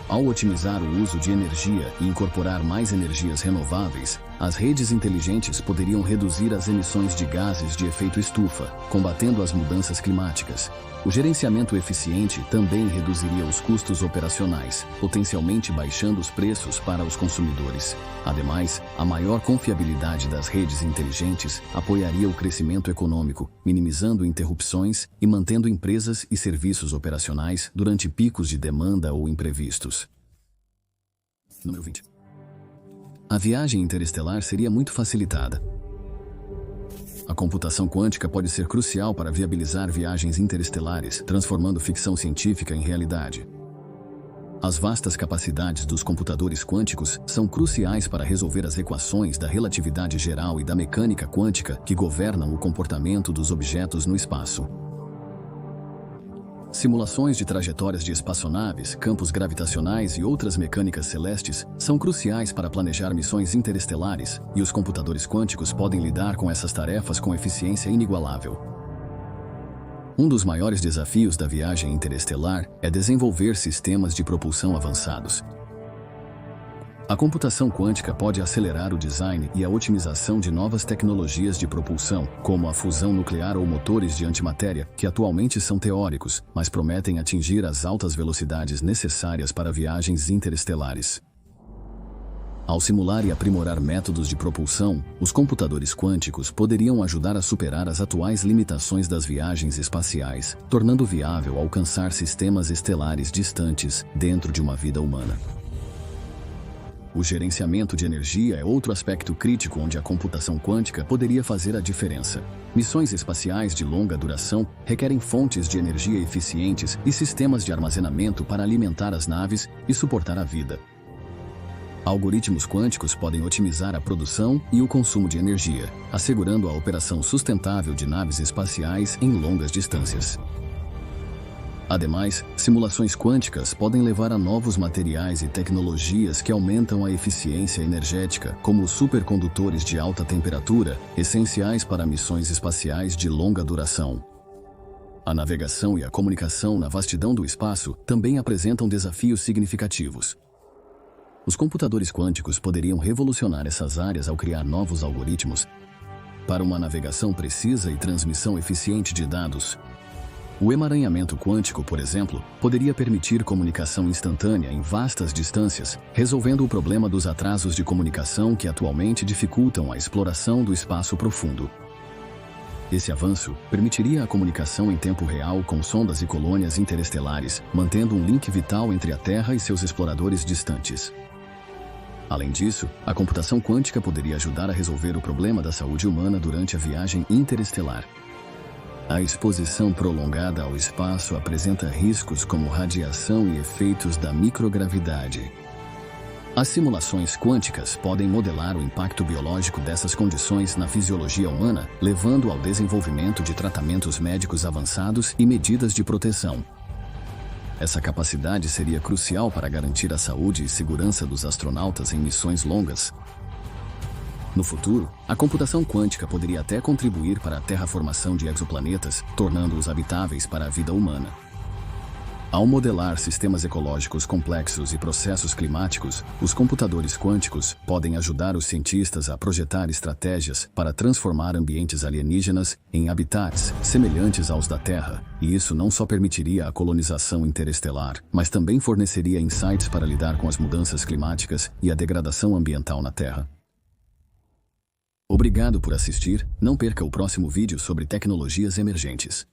Ao otimizar o uso de energia e incorporar mais energias renováveis, as redes inteligentes poderiam reduzir as emissões de gases de efeito estufa, combatendo as mudanças climáticas. O gerenciamento eficiente também reduziria os custos operacionais, potencialmente baixando os preços para os consumidores. Ademais, a maior confiabilidade das redes inteligentes apoiaria o crescimento econômico, minimizando interrupções e mantendo empresas e serviços operacionais durante picos de demanda ou imprevistos. Número 20. A viagem interestelar seria muito facilitada. A computação quântica pode ser crucial para viabilizar viagens interestelares, transformando ficção científica em realidade. As vastas capacidades dos computadores quânticos são cruciais para resolver as equações da relatividade geral e da mecânica quântica que governam o comportamento dos objetos no espaço. Simulações de trajetórias de espaçonaves, campos gravitacionais e outras mecânicas celestes são cruciais para planejar missões interestelares, e os computadores quânticos podem lidar com essas tarefas com eficiência inigualável. Um dos maiores desafios da viagem interestelar é desenvolver sistemas de propulsão avançados. A computação quântica pode acelerar o design e a otimização de novas tecnologias de propulsão, como a fusão nuclear ou motores de antimatéria, que atualmente são teóricos, mas prometem atingir as altas velocidades necessárias para viagens interestelares. Ao simular e aprimorar métodos de propulsão, os computadores quânticos poderiam ajudar a superar as atuais limitações das viagens espaciais, tornando viável alcançar sistemas estelares distantes dentro de uma vida humana. O gerenciamento de energia é outro aspecto crítico onde a computação quântica poderia fazer a diferença. Missões espaciais de longa duração requerem fontes de energia eficientes e sistemas de armazenamento para alimentar as naves e suportar a vida. Algoritmos quânticos podem otimizar a produção e o consumo de energia, assegurando a operação sustentável de naves espaciais em longas distâncias. Ademais, simulações quânticas podem levar a novos materiais e tecnologias que aumentam a eficiência energética, como os supercondutores de alta temperatura, essenciais para missões espaciais de longa duração. A navegação e a comunicação na vastidão do espaço também apresentam desafios significativos. Os computadores quânticos poderiam revolucionar essas áreas ao criar novos algoritmos para uma navegação precisa e transmissão eficiente de dados. O emaranhamento quântico, por exemplo, poderia permitir comunicação instantânea em vastas distâncias, resolvendo o problema dos atrasos de comunicação que atualmente dificultam a exploração do espaço profundo. Esse avanço permitiria a comunicação em tempo real com sondas e colônias interestelares, mantendo um link vital entre a Terra e seus exploradores distantes. Além disso, a computação quântica poderia ajudar a resolver o problema da saúde humana durante a viagem interestelar. A exposição prolongada ao espaço apresenta riscos como radiação e efeitos da microgravidade. As simulações quânticas podem modelar o impacto biológico dessas condições na fisiologia humana, levando ao desenvolvimento de tratamentos médicos avançados e medidas de proteção. Essa capacidade seria crucial para garantir a saúde e segurança dos astronautas em missões longas. No futuro, a computação quântica poderia até contribuir para a terraformação de exoplanetas, tornando-os habitáveis para a vida humana. Ao modelar sistemas ecológicos complexos e processos climáticos, os computadores quânticos podem ajudar os cientistas a projetar estratégias para transformar ambientes alienígenas em habitats semelhantes aos da Terra, e isso não só permitiria a colonização interestelar, mas também forneceria insights para lidar com as mudanças climáticas e a degradação ambiental na Terra. Obrigado por assistir, não perca o próximo vídeo sobre tecnologias emergentes.